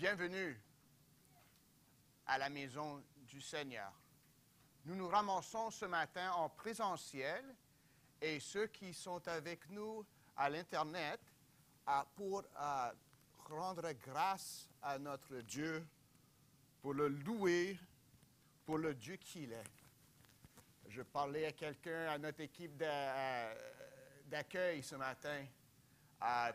Bienvenue à la maison du Seigneur. Nous nous ramassons ce matin en présentiel et ceux qui sont avec nous à l'Internet pour rendre grâce à notre Dieu, pour le louer, pour le Dieu qu'il est. Je parlais à quelqu'un, à notre équipe d'accueil ce matin,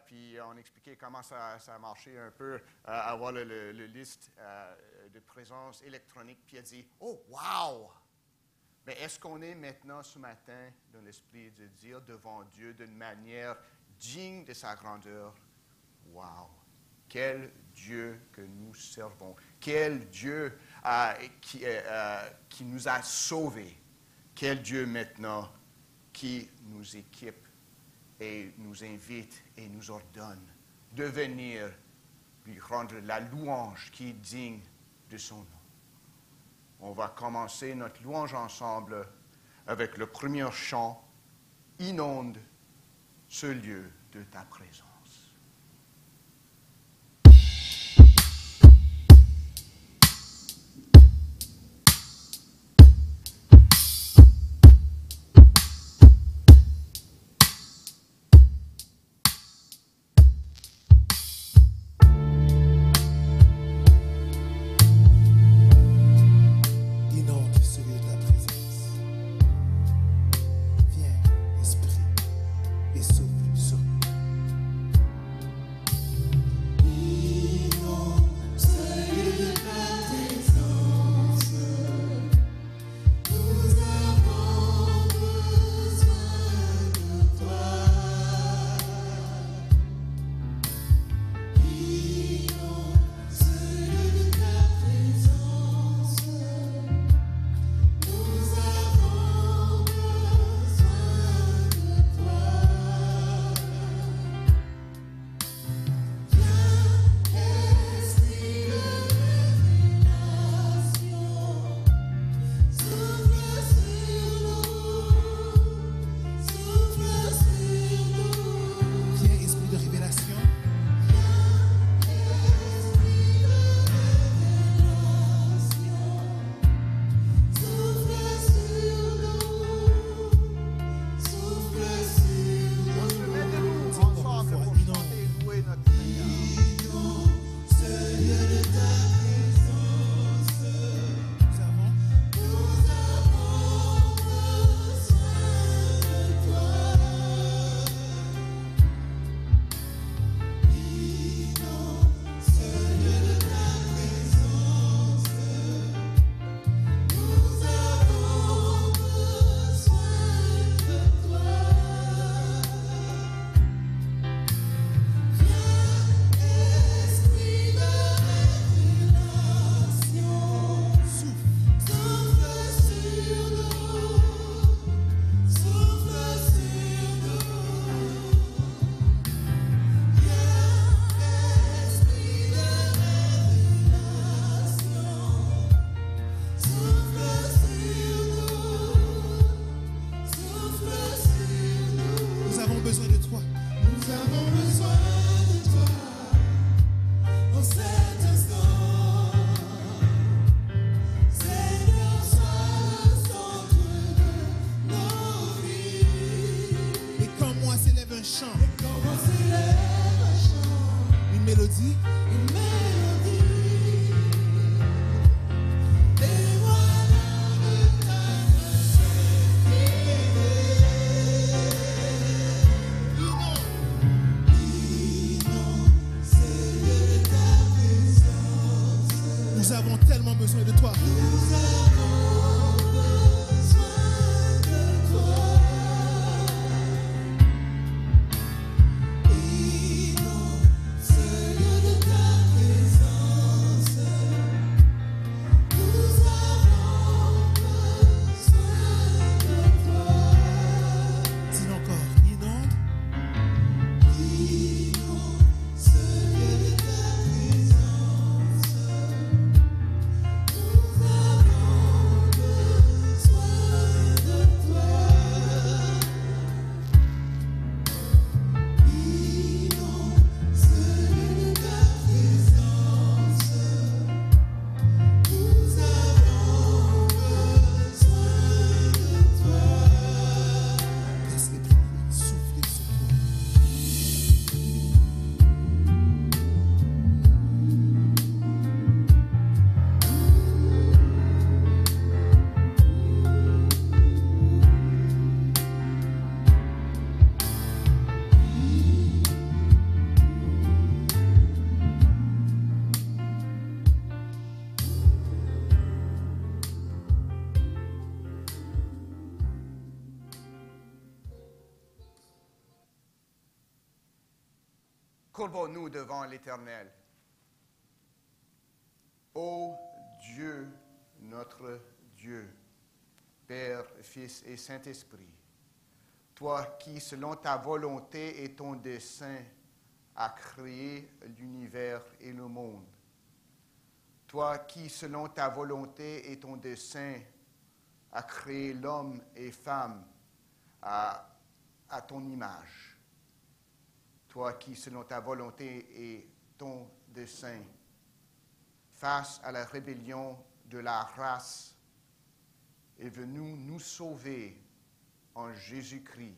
puis on expliquait comment ça marchait un peu, avoir le liste de présence électronique, puis elle dit « Oh, wow! » Mais est-ce qu'on est maintenant ce matin dans l'esprit de dire devant Dieu d'une manière digne de sa grandeur « Wow! Quel Dieu que nous servons! Quel Dieu qui nous a sauvés! Quel Dieu maintenant qui nous équipe et nous invite et nous ordonne de venir lui rendre la louange qui est digne de son nom. On va commencer notre louange ensemble avec le premier chant « Inonde ce lieu de ta présence ». Courbons-nous devant l'Éternel. Ô Dieu, notre Dieu, Père, Fils et Saint-Esprit, toi qui, selon ta volonté et ton dessein, as créé l'univers et le monde, toi qui, selon ta volonté et ton dessein, as créé l'homme et femme à ton image, toi qui, selon ta volonté et ton dessein, face à la rébellion de la race, est venu nous sauver en Jésus-Christ.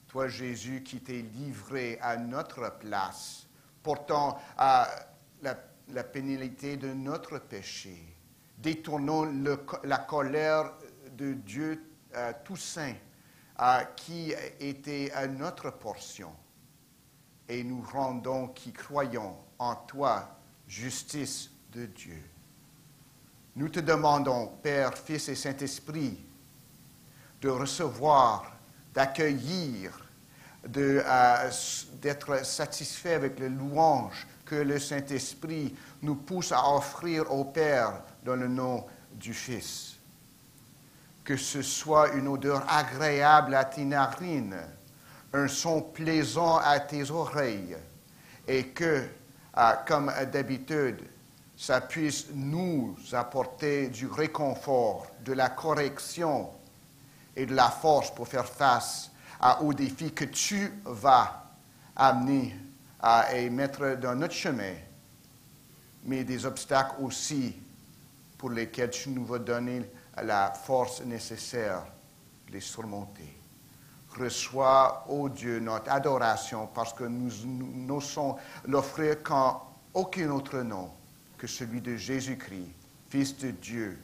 Toi, Jésus, qui t'es livré à notre place, portant la pénalité de notre péché, détournons la colère de Dieu tout saint, qui était à notre portion, et nous rendons qui croyons en toi justice de Dieu. Nous te demandons, Père, Fils et Saint-Esprit, de recevoir, d'accueillir, d'être satisfait avec les louanges que le Saint-Esprit nous pousse à offrir au Père dans le nom du Fils. Que ce soit une odeur agréable à tes narines, un son plaisant à tes oreilles, et que, comme d'habitude, ça puisse nous apporter du réconfort, de la correction et de la force pour faire face aux défis que tu vas amener et mettre dans notre chemin, mais des obstacles aussi pour lesquels tu nous vas donner la force nécessaire de les surmonter. Reçois, ô Dieu, notre adoration parce que nous n'osons l'offrir qu'en aucun autre nom que celui de Jésus-Christ, Fils de Dieu,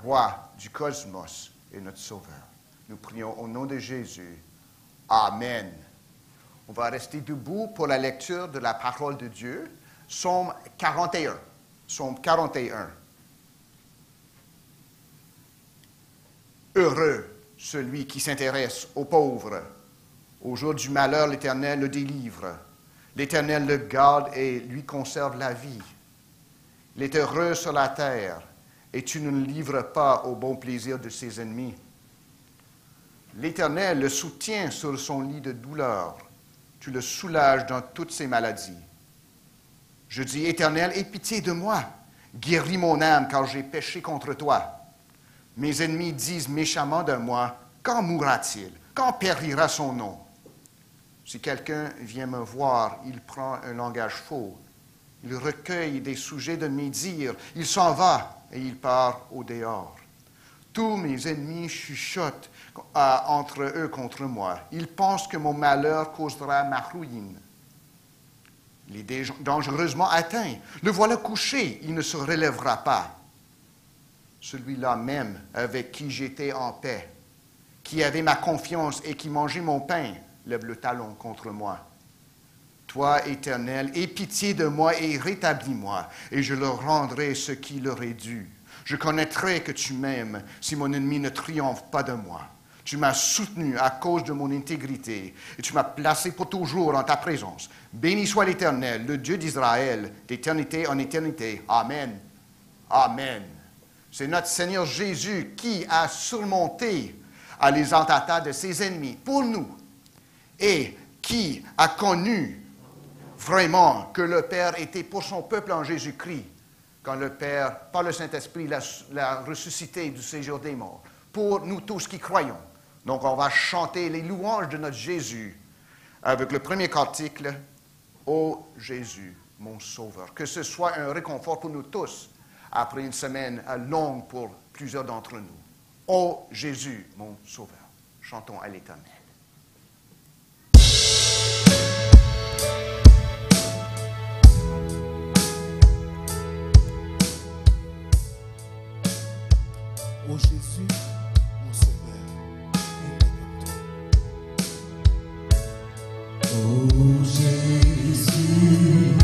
Roi du cosmos et notre Sauveur. Nous prions au nom de Jésus. Amen. On va rester debout pour la lecture de la parole de Dieu. Psaume 41. Psaume 41. Heureux celui qui s'intéresse aux pauvres. Au jour du malheur, l'Éternel le délivre. L'Éternel le garde et lui conserve la vie. Il est heureux sur la terre, et tu ne le livres pas au bon plaisir de ses ennemis. L'Éternel le soutient sur son lit de douleur. Tu le soulages dans toutes ses maladies. Je dis, Éternel, aie pitié de moi. Guéris mon âme, car j'ai péché contre toi. Mes ennemis disent méchamment de moi, quand mourra-t-il? Quand périra son nom? Si quelqu'un vient me voir, il prend un langage faux. Il recueille des sujets de mes dires. Il s'en va et il part au dehors. Tous mes ennemis chuchotent entre eux contre moi. Ils pensent que mon malheur causera ma ruine. Il est dangereusement atteint. Le voilà couché, il ne se relèvera pas. Celui-là même avec qui j'étais en paix, qui avait ma confiance et qui mangeait mon pain, lève le talon contre moi. Toi, Éternel, aie pitié de moi et rétablis-moi, et je leur rendrai ce qui leur est dû. Je connaîtrai que tu m'aimes si mon ennemi ne triomphe pas de moi. Tu m'as soutenu à cause de mon intégrité, et tu m'as placé pour toujours en ta présence. Béni soit l'Éternel, le Dieu d'Israël, d'éternité en éternité. Amen. Amen. C'est notre Seigneur Jésus qui a surmonté les attentats de ses ennemis pour nous et qui a connu vraiment que le Père était pour son peuple en Jésus-Christ quand le Père, par le Saint-Esprit, l'a ressuscité du séjour des morts, pour nous tous qui croyons. Donc, on va chanter les louanges de notre Jésus avec le premier cantique, « Ô Jésus, mon Sauveur ». Que ce soit un réconfort pour nous tous après une semaine longue pour plusieurs d'entre nous. « Ô Jésus, mon Sauveur ». Chantons à l'Éternel. Ô Jésus, mon Sauveur, ô Jésus,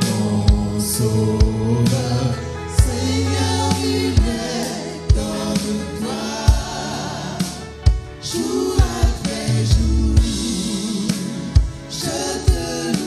mon Sauveur, Seigneur, il est dans toi, jour après jour, je te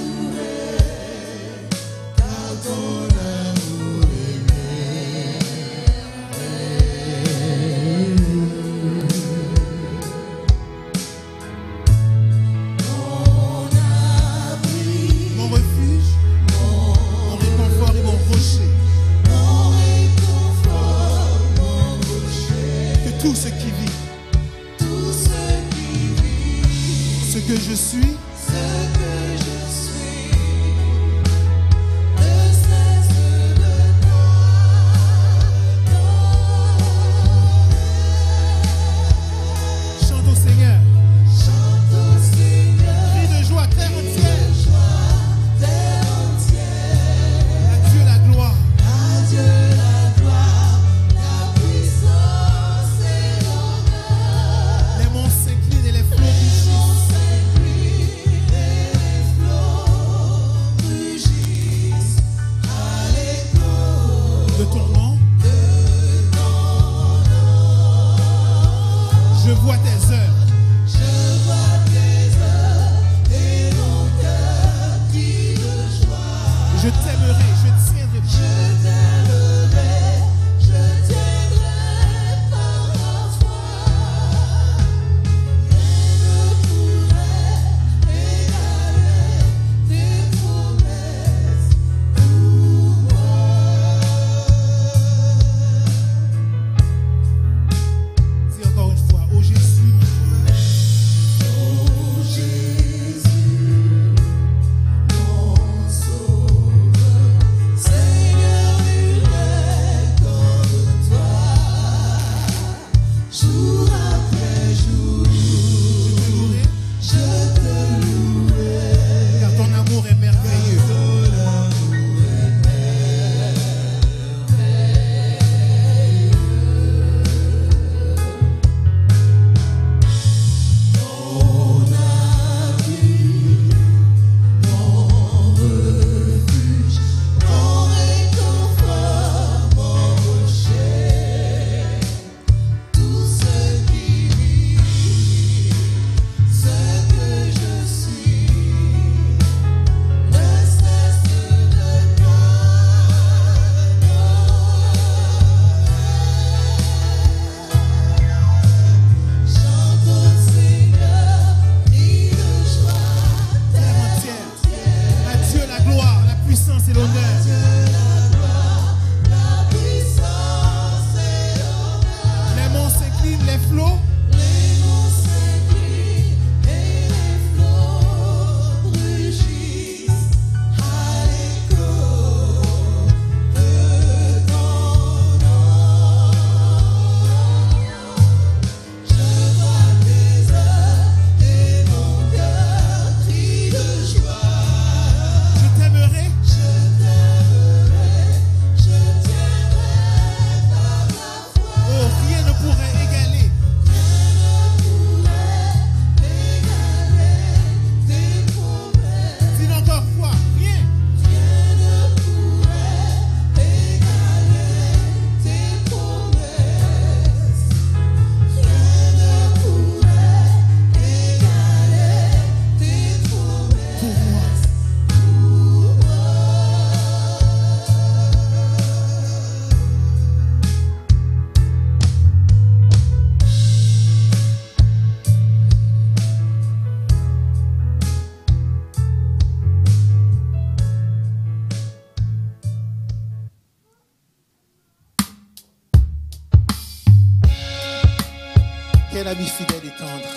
Quel ami fidèle et tendre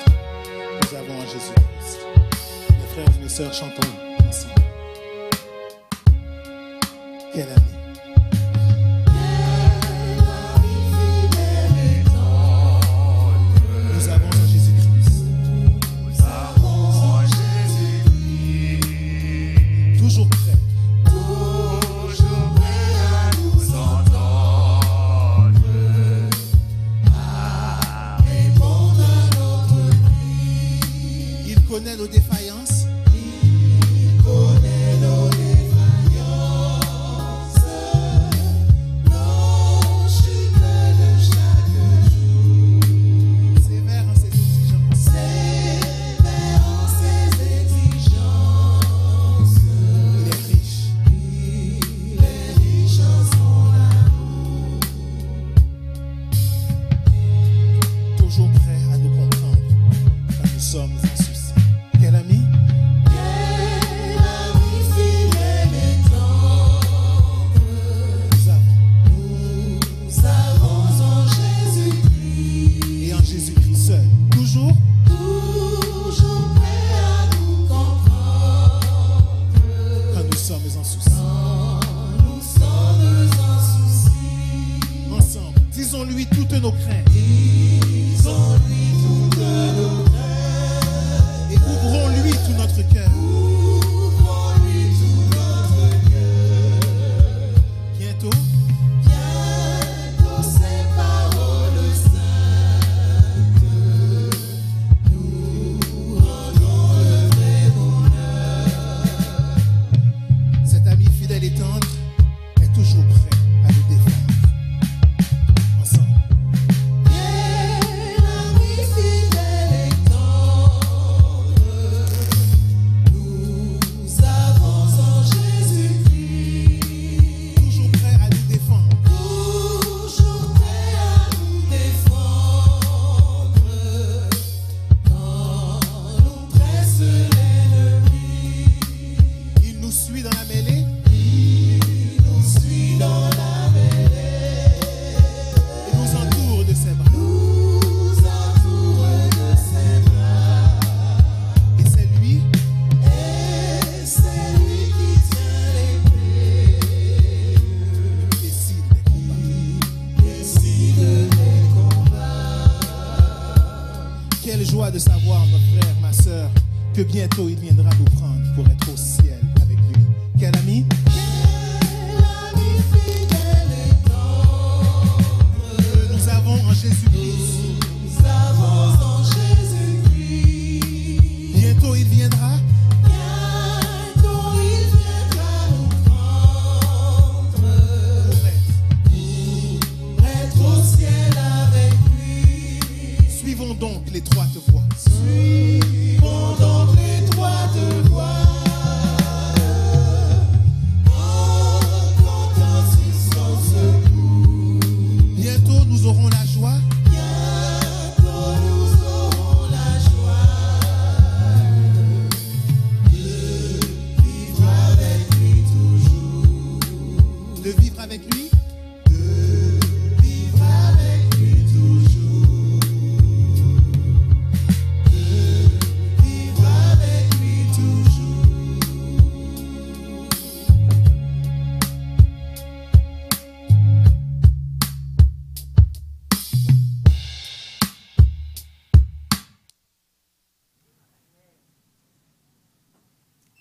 nous avons en Jésus-Christ. Mes frères et mes sœurs, chantons ensemble. Quel ami. Nous avons en Jésus-Christ. Toujours prêt. Il connaît nos défaillances. Il connaît nos défaillances. que bientôt il viendra nous prendre pour être au ciel avec lui. Quel ami? Que nous avons en Jésus-Christ. Bientôt il viendra. Suivons donc l'étroite voie. Suivons donc l'étroite voie. En comptant sur son secours. Bientôt nous aurons la joie. Bientôt nous aurons la joie de vivre avec lui toujours. De vivre avec lui. De vivre avec lui toujours. Vivre avec lui toujours.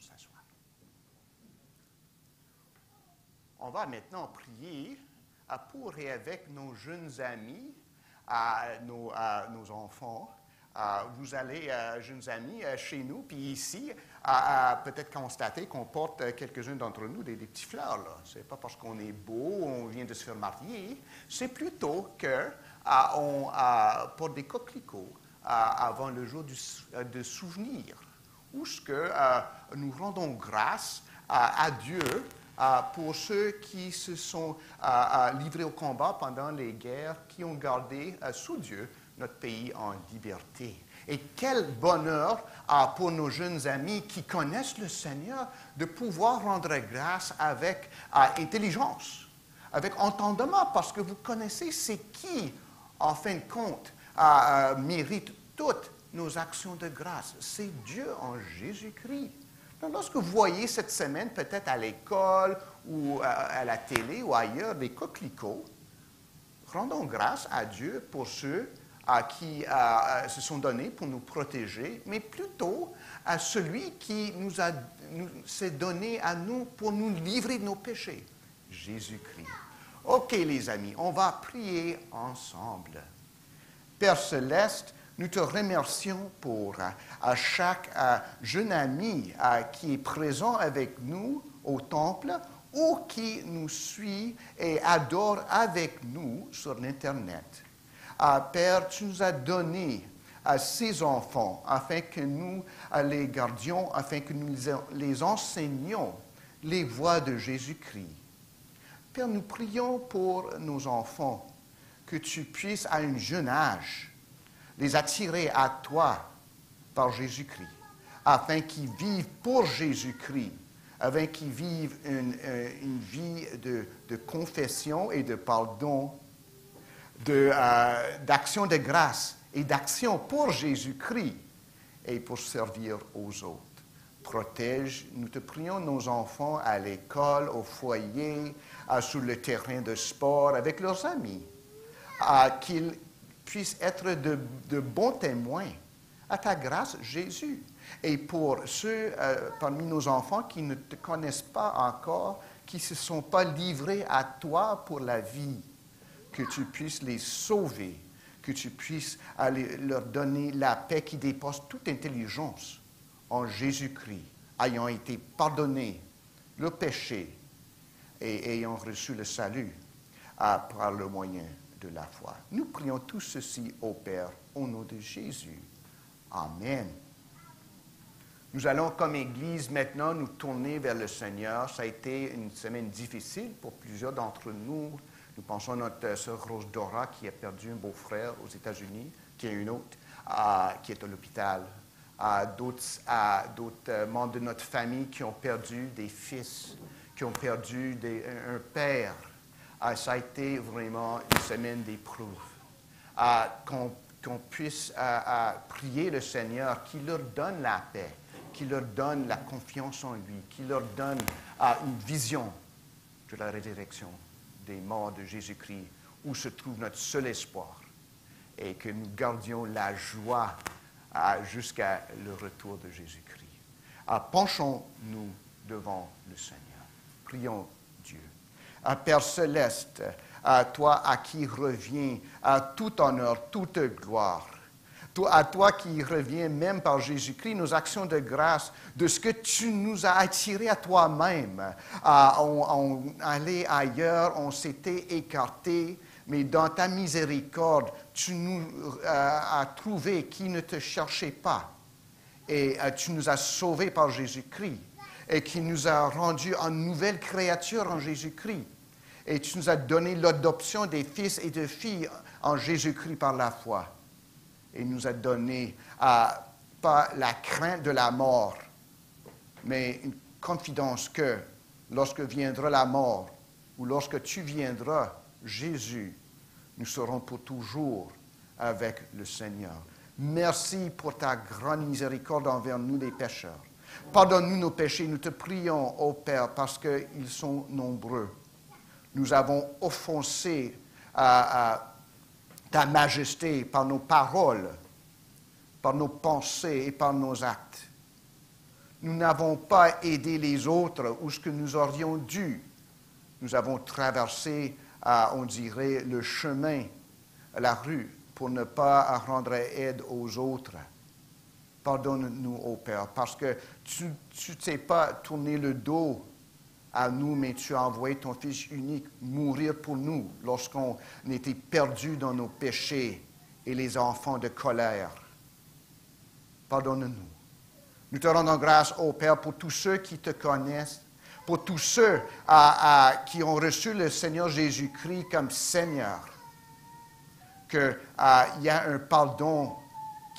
S'asseoir. On va maintenant prier pour et avec nos jeunes amis, nos enfants. Vous allez, jeunes amis, chez nous, puis ici, peut-être constater qu'on porte quelques-uns d'entre nous des petits fleurs. Ce n'est pas parce qu'on est beau, on vient de se faire marier, c'est plutôt qu'on porte des coquelicots avant le jour de souvenir, où ce que nous rendons grâce à Dieu pour ceux qui se sont livrés au combat pendant les guerres, qui ont gardé sous Dieu notre pays en liberté. Et quel bonheur pour nos jeunes amis qui connaissent le Seigneur de pouvoir rendre grâce avec intelligence, avec entendement, parce que vous connaissez c'est qui, en fin de compte, mérite toutes nos actions de grâce. C'est Dieu en Jésus-Christ. Donc, lorsque vous voyez cette semaine, peut-être à l'école ou à la télé ou ailleurs, des coquelicots, rendons grâce à Dieu pour ceux qui se sont donnés pour nous protéger, mais plutôt à celui qui s'est donné à nous pour nous livrer de nos péchés, Jésus-Christ. OK, les amis, on va prier ensemble. Père Céleste, nous te remercions pour chaque jeune ami qui est présent avec nous au temple ou qui nous suit et adore avec nous sur l'Internet. Père, tu nous as donné ces enfants afin que nous les gardions, afin que nous les enseignions les voies de Jésus-Christ. Père, nous prions pour nos enfants, que tu puisses à un jeune âge les attirer à toi par Jésus-Christ, afin qu'ils vivent pour Jésus-Christ, afin qu'ils vivent une vie de confession et de pardon, d'action de grâce et d'action pour Jésus-Christ et pour servir aux autres. Protège, nous te prions, nos enfants à l'école, au foyer, sur le terrain de sport, avec leurs amis, qu'ils puissent être de bons témoins à ta grâce, Jésus. Et pour ceux parmi nos enfants qui ne te connaissent pas encore, qui ne se sont pas livrés à toi pour la vie, que tu puisses les sauver, que tu puisses leur donner la paix qui dépasse toute intelligence en Jésus-Christ, ayant été pardonnés le péché et ayant reçu le salut par le moyen de la foi. Nous prions tout ceci au Père, au nom de Jésus. Amen. Nous allons comme Église maintenant nous tourner vers le Seigneur. Ça a été une semaine difficile pour plusieurs d'entre nous. Nous pensons à notre sœur Rose Dora qui a perdu un beau-frère aux États-Unis, qui a une autre qui est à l'hôpital. D'autres membres de notre famille qui ont perdu des fils, qui ont perdu un père. Ça a été vraiment une semaine d'épreuve. Qu'on puisse prier le Seigneur, qui leur donne la paix, qui leur donne la confiance en lui, qui leur donne une vision de la résurrection des morts de Jésus-Christ, où se trouve notre seul espoir, et que nous gardions la joie jusqu'à le retour de Jésus-Christ. Penchons-nous devant le Seigneur. Prions Dieu. Père céleste, toi à qui revient tout honneur, toute gloire, à toi qui revient même par Jésus-Christ nos actions de grâce, de ce que tu nous as attirés à toi-même. On allait ailleurs, on s'était écarté, mais dans ta miséricorde, tu nous as trouvés qui ne te cherchaient pas. Et tu nous as sauvés par Jésus-Christ et qui nous a rendus en nouvelle créature en Jésus-Christ. Et tu nous as donné l'adoption des fils et de filles en Jésus-Christ par la foi. Et nous a donné pas la crainte de la mort, mais une confidence que lorsque viendra la mort ou lorsque tu viendras, Jésus, nous serons pour toujours avec le Seigneur. Merci pour ta grande miséricorde envers nous les pécheurs. Pardonne-nous nos péchés, nous te prions, ô Père, parce qu'ils sont nombreux. Nous avons offensé ta majesté par nos paroles, par nos pensées et par nos actes. Nous n'avons pas aidé les autres où ce que nous aurions dû. Nous avons traversé, on dirait, le chemin, la rue, pour ne pas rendre aide aux autres. Pardonne-nous, ô Père, parce que tu ne t'es pas tourné le dos à nous, mais tu as envoyé ton Fils unique mourir pour nous lorsqu'on était perdus dans nos péchés et les enfants de colère. Pardonne-nous. Nous te rendons grâce, ô Père, pour tous ceux qui te connaissent, pour tous ceux qui ont reçu le Seigneur Jésus-Christ comme Seigneur, qu'il y a un pardon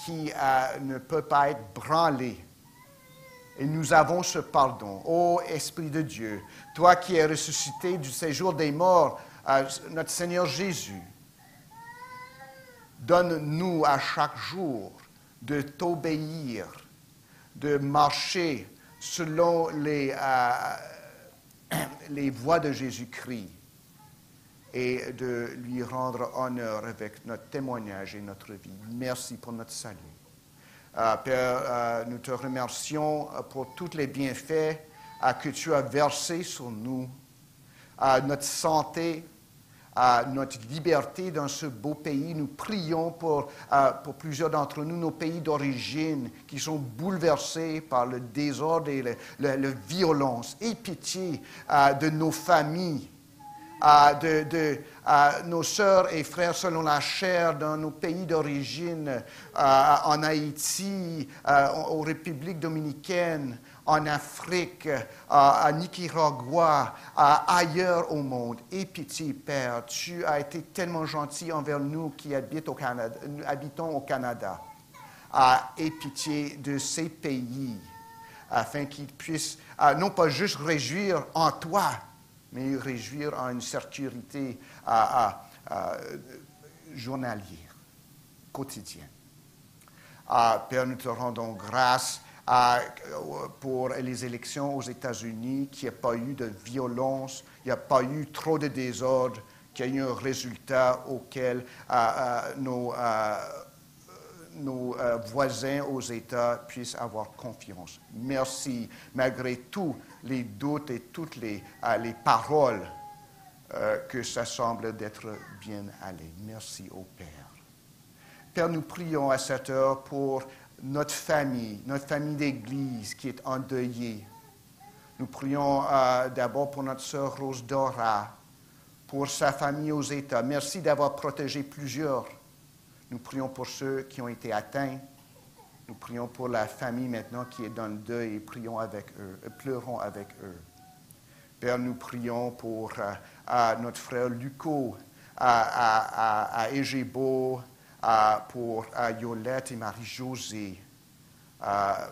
qui ne peut pas être branlé. Et nous avons ce pardon. Ô Esprit de Dieu, toi qui es ressuscité du séjour des morts, notre Seigneur Jésus, donne-nous à chaque jour de t'obéir, de marcher selon les voies de Jésus-Christ et de lui rendre honneur avec notre témoignage et notre vie. Merci pour notre salut. Père, nous te remercions pour tous les bienfaits que tu as versés sur nous, notre santé, notre liberté dans ce beau pays. Nous prions pour plusieurs d'entre nous, nos pays d'origine, qui sont bouleversés par le désordre et la violence. Aie pitié de nos familles, de nos sœurs et frères selon la chair dans nos pays d'origine, en Haïti, aux Républiques dominicaines, en Afrique, à Nicaragua, ailleurs au monde. Aie pitié, Père, tu as été tellement gentil envers nous qui habitons au Canada. Aie pitié de ces pays, afin qu'ils puissent non pas juste réjouir en toi, mais réjouir en une sécurité journalière, quotidienne. Père, nous te rendons grâce pour les élections aux États-Unis, qu'il n'y a pas eu de violence, il n'y a pas eu trop de désordre, qu'il y a eu un résultat auquel nos voisins aux États puissent avoir confiance. Merci, malgré tous les doutes et toutes les paroles que ça semble d'être bien allé. Merci au Père. Père, nous prions à cette heure pour notre famille d'Église qui est endeuillée. Nous prions d'abord pour notre sœur Rose Dora, pour sa famille aux États. Merci d'avoir protégé plusieurs. Nous prions pour ceux qui ont été atteints. Nous prions pour la famille maintenant qui est dans le deuil et pleurons avec eux. Père, nous prions pour notre frère Luco à Egebo, pour Yolette et Marie-Josée, à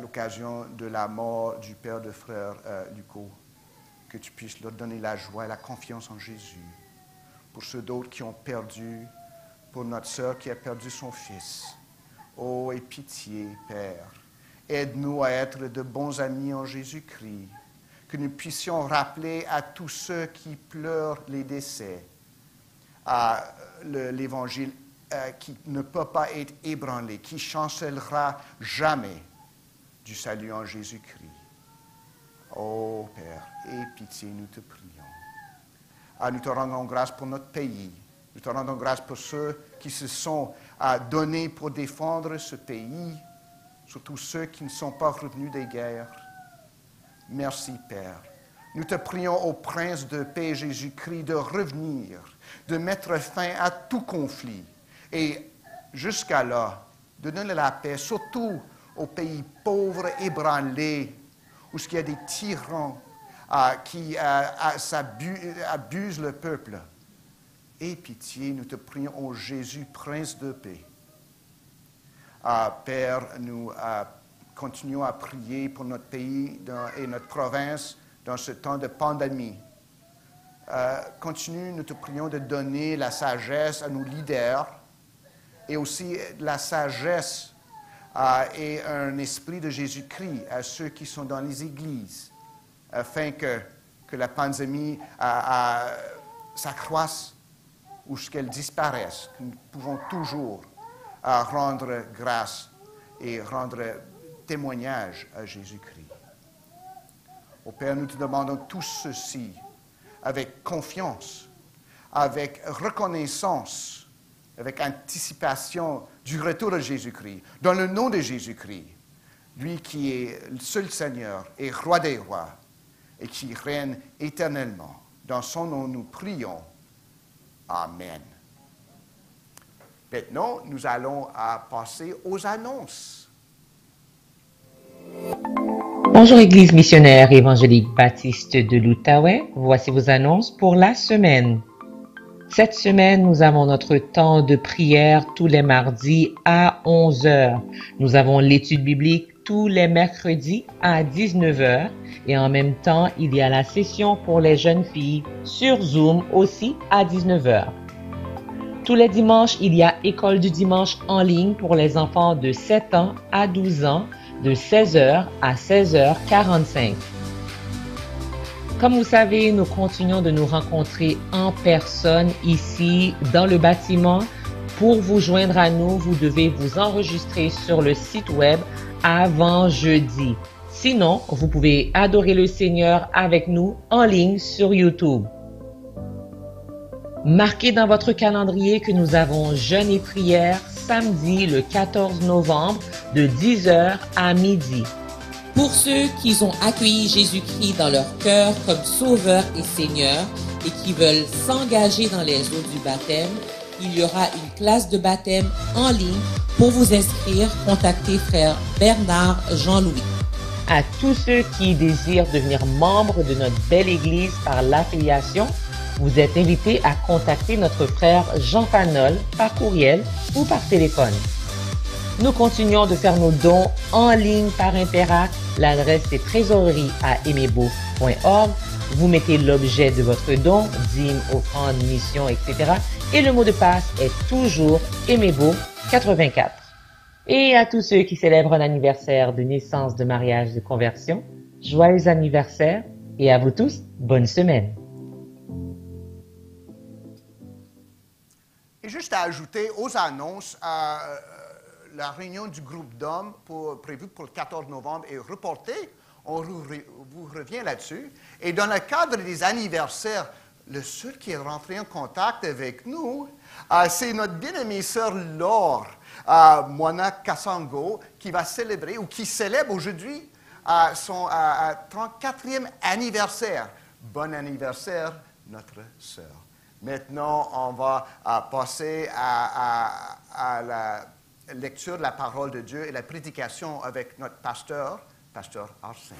l'occasion de la mort du père de frère Luco, que tu puisses leur donner la joie et la confiance en Jésus. Pour ceux d'autres qui ont perdu, pour notre sœur qui a perdu son fils. Oh, aie pitié, Père. Aide-nous à être de bons amis en Jésus-Christ, que nous puissions rappeler à tous ceux qui pleurent les décès, à l'Évangile qui ne peut pas être ébranlé, qui chancellera jamais du salut en Jésus-Christ. Oh Père, aie pitié, nous te prions. Nous te rendons grâce pour notre pays. Nous te rendons grâce pour ceux qui se sont donnés pour défendre ce pays, surtout ceux qui ne sont pas revenus des guerres. Merci, Père. Nous te prions au Prince de paix Jésus-Christ de revenir, de mettre fin à tout conflit et jusqu'à là, de donner la paix, surtout aux pays pauvres, ébranlés, où il y a des tyrans qui abusent le peuple. Aie pitié, nous te prions, ô Jésus, Prince de paix. Père, nous continuons à prier pour notre pays et notre province dans ce temps de pandémie. Continue, nous te prions, de donner la sagesse à nos leaders et aussi la sagesse et un esprit de Jésus-Christ à ceux qui sont dans les églises, afin que la pandémie s'accroisse ou qu'elle disparaisse, que nous pouvons toujours rendre grâce et rendre témoignage à Jésus-Christ. Ô Père, nous te demandons tout ceci avec confiance, avec reconnaissance, avec anticipation du retour de Jésus-Christ, dans le nom de Jésus-Christ, lui qui est le seul Seigneur et Roi des rois et qui règne éternellement. Dans son nom, nous prions. Amen. Maintenant, nous allons passer aux annonces. Bonjour Église missionnaire évangélique baptiste de l'Outaouais, voici vos annonces pour la semaine. Cette semaine, nous avons notre temps de prière tous les mardis à 11h. Nous avons l'étude biblique tous les mercredis à 19h et en même temps, il y a la session pour les jeunes filles sur Zoom aussi à 19h. Tous les dimanches, il y a école du dimanche en ligne pour les enfants de 7 ans à 12 ans de 16h à 16h45. Comme vous savez, nous continuons de nous rencontrer en personne ici dans le bâtiment. Pour vous joindre à nous, vous devez vous enregistrer sur le site web avant jeudi. Sinon, vous pouvez adorer le Seigneur avec nous en ligne sur YouTube. Marquez dans votre calendrier que nous avons jeûne et prière samedi le 14 novembre de 10h à midi. Pour ceux qui ont accueilli Jésus-Christ dans leur cœur comme Sauveur et Seigneur et qui veulent s'engager dans les eaux du baptême, il y aura une classe de baptême en ligne. Pour vous inscrire, contactez frère Bernard Jean-Louis. À tous ceux qui désirent devenir membres de notre belle Église par l'affiliation, vous êtes invités à contacter notre frère Jean Fanol par courriel ou par téléphone. Nous continuons de faire nos dons en ligne par Interact. L'adresse est trésorerie@emebo.org. Vous mettez l'objet de votre don, dîme, offrande, mission, etc. Et le mot de passe est toujours Emebo84. Et à tous ceux qui célèbrent un anniversaire de naissance, de mariage, de conversion, joyeux anniversaire et à vous tous, bonne semaine. Et juste à ajouter aux annonces, la réunion du groupe d'hommes prévue pour le 14 novembre est reportée. On vous revient là-dessus. Et dans le cadre des anniversaires, le seul qui est rentré en contact avec nous, c'est notre bien-aimée sœur Laure Moana Kassango, qui va célébrer, ou qui célèbre aujourd'hui son 34e anniversaire. Bon anniversaire, notre sœur. Maintenant, on va passer à la lecture de la parole de Dieu et la prédication avec notre pasteur Arsène.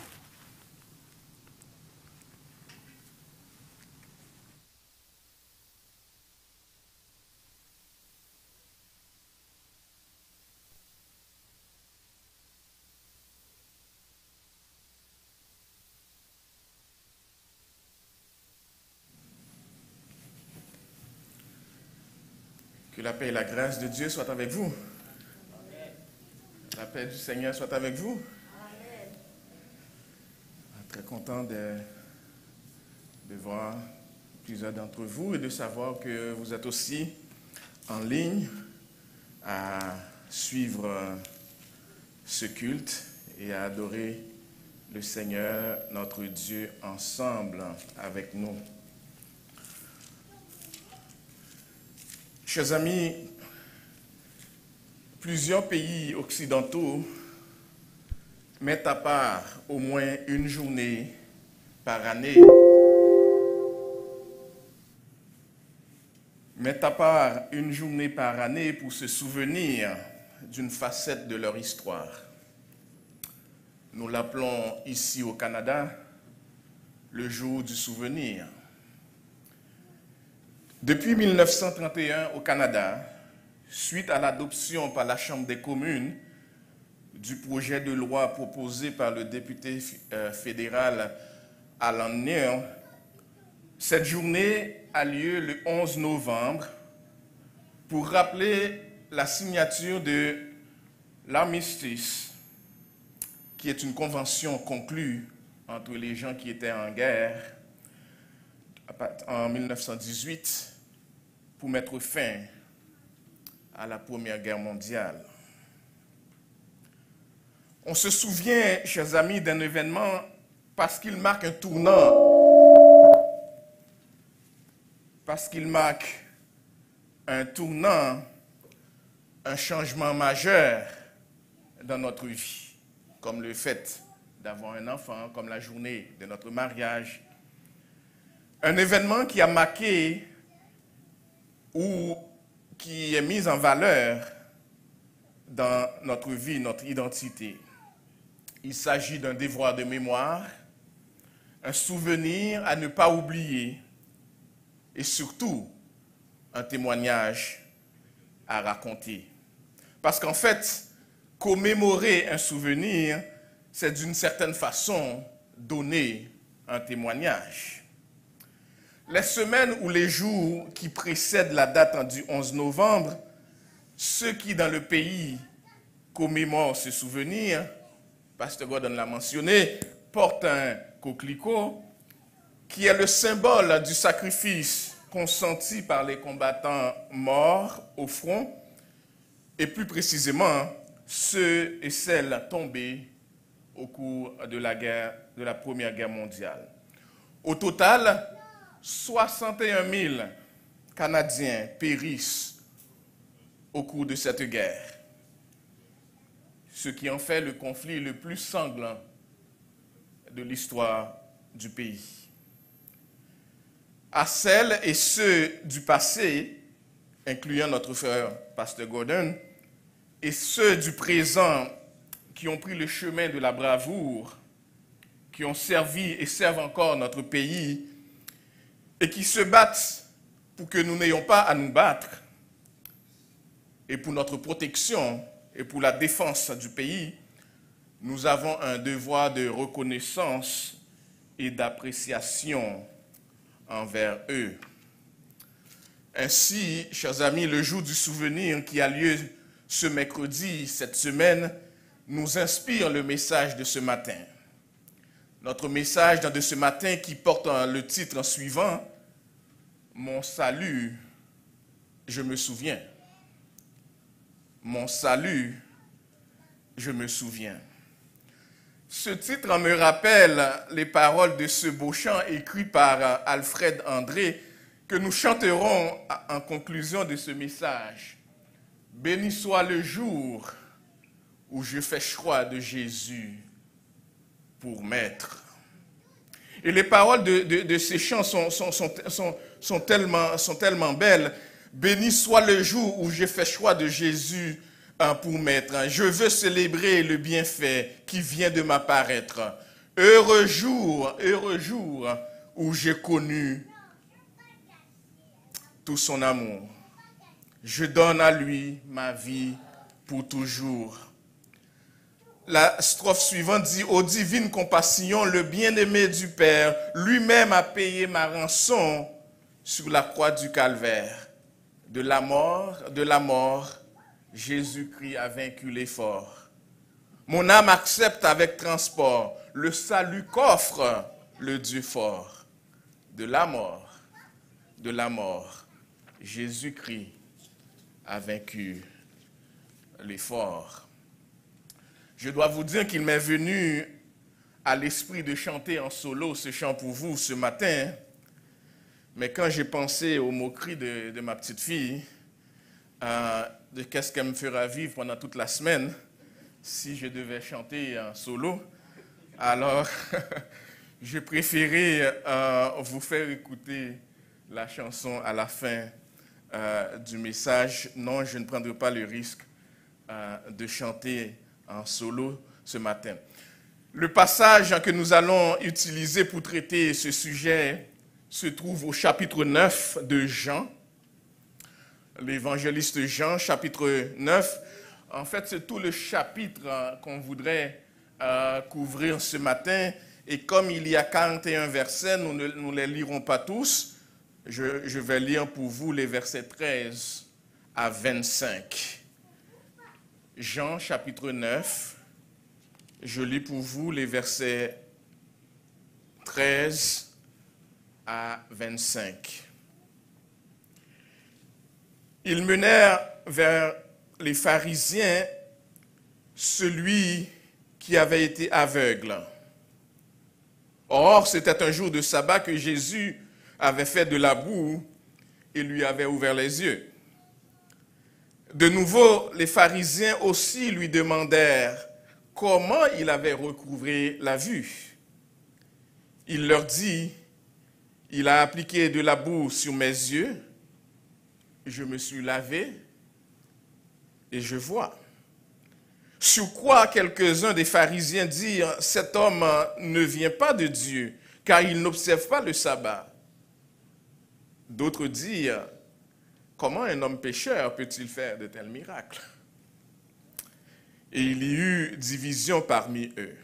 Que la paix et la grâce de Dieu soient avec vous. Amen. La paix du Seigneur soit avec vous. Amen. Très content de voir plusieurs d'entre vous et de savoir que vous êtes aussi en ligne à suivre ce culte et à adorer le Seigneur, notre Dieu, ensemble avec nous. Chers amis, plusieurs pays occidentaux mettent à part au moins une journée par année pour se souvenir d'une facette de leur histoire. Nous l'appelons ici au Canada le jour du souvenir. Depuis 1931 au Canada, suite à l'adoption par la Chambre des communes du projet de loi proposé par le député fédéral Alan Neal, cette journée a lieu le 11 novembre pour rappeler la signature de l'armistice, qui est une convention conclue entre les gens qui étaient en guerre en 1918 pour mettre fin à la Première Guerre mondiale. On se souvient, chers amis, d'un événement parce qu'il marque un tournant, un changement majeur dans notre vie, comme le fait d'avoir un enfant, comme la journée de notre mariage. Un événement qui a marqué ou qui est mis en valeur dans notre vie, notre identité. Il s'agit d'un devoir de mémoire, un souvenir à ne pas oublier et surtout un témoignage à raconter. Parce qu'en fait, commémorer un souvenir, c'est d'une certaine façon donner un témoignage. Les semaines ou les jours qui précèdent la date du 11 novembre, ceux qui dans le pays commémorent ce souvenir, Pasteur Gordon l'a mentionné, portent un coquelicot qui est le symbole du sacrifice consenti par les combattants morts au front et plus précisément ceux et celles tombés au cours de la Première Guerre mondiale. Au total, 61 000 Canadiens périssent au cours de cette guerre, ce qui en fait le conflit le plus sanglant de l'histoire du pays. À celles et ceux du passé, incluant notre frère Pasteur Gordon, et ceux du présent qui ont pris le chemin de la bravoure, qui ont servi et servent encore notre pays, et qui se battent pour que nous n'ayons pas à nous battre, et pour notre protection et pour la défense du pays, nous avons un devoir de reconnaissance et d'appréciation envers eux. Ainsi, chers amis, le jour du souvenir qui a lieu ce mercredi, cette semaine, nous inspire le message de ce matin. Notre message de ce matin qui porte le titre suivant, « Mon salut, je me souviens ». Mon salut, je me souviens. Ce titre me rappelle les paroles de ce beau chant écrit par Alfred André que nous chanterons en conclusion de ce message. Béni soit le jour où je fais choix de Jésus pour maître. Et les paroles de ces chants sont tellement belles. Béni soit le jour où j'ai fait choix de Jésus pour maître. Je veux célébrer le bienfait qui vient de m'apparaître. Heureux jour où j'ai connu tout son amour. Je donne à lui ma vie pour toujours. La strophe suivante dit, ô divine compassion, le bien-aimé du Père, lui-même a payé ma rançon sur la croix du calvaire. De la mort, Jésus-Christ a vaincu l'effort. Mon âme accepte avec transport le salut qu'offre le Dieu fort. De la mort, Jésus-Christ a vaincu l'effort. Je dois vous dire qu'il m'est venu à l'esprit de chanter en solo ce chant pour vous ce matin, mais quand j'ai pensé aux moqueries de ma petite fille, de qu'est-ce qu'elle me fera vivre pendant toute la semaine si je devais chanter en solo, alors j'ai préféré vous faire écouter la chanson à la fin du message. Non, je ne prendrai pas le risque de chanter en solo ce matin. Le passage que nous allons utiliser pour traiter ce sujet se trouve au chapitre 9 de Jean, l'évangéliste Jean, chapitre 9. En fait, c'est tout le chapitre qu'on voudrait couvrir ce matin. Et comme il y a 41 versets, nous ne les lirons pas tous. Je vais lire pour vous les versets 13 à 25. Jean, chapitre 9. Je lis pour vous les versets 13 à 25. Ils menèrent vers les pharisiens celui qui avait été aveugle. Or, c'était un jour de sabbat que Jésus avait fait de la boue et lui avait ouvert les yeux. De nouveau, les pharisiens aussi lui demandèrent comment il avait recouvré la vue. Il leur dit, « Il a appliqué de la boue sur mes yeux, je me suis lavé et je vois. » Sur quoi quelques-uns des pharisiens dirent, « Cet homme ne vient pas de Dieu, car il n'observe pas le sabbat. » D'autres dirent, « Comment un homme pécheur peut-il faire de tels miracles ?» Et il y eut division parmi eux.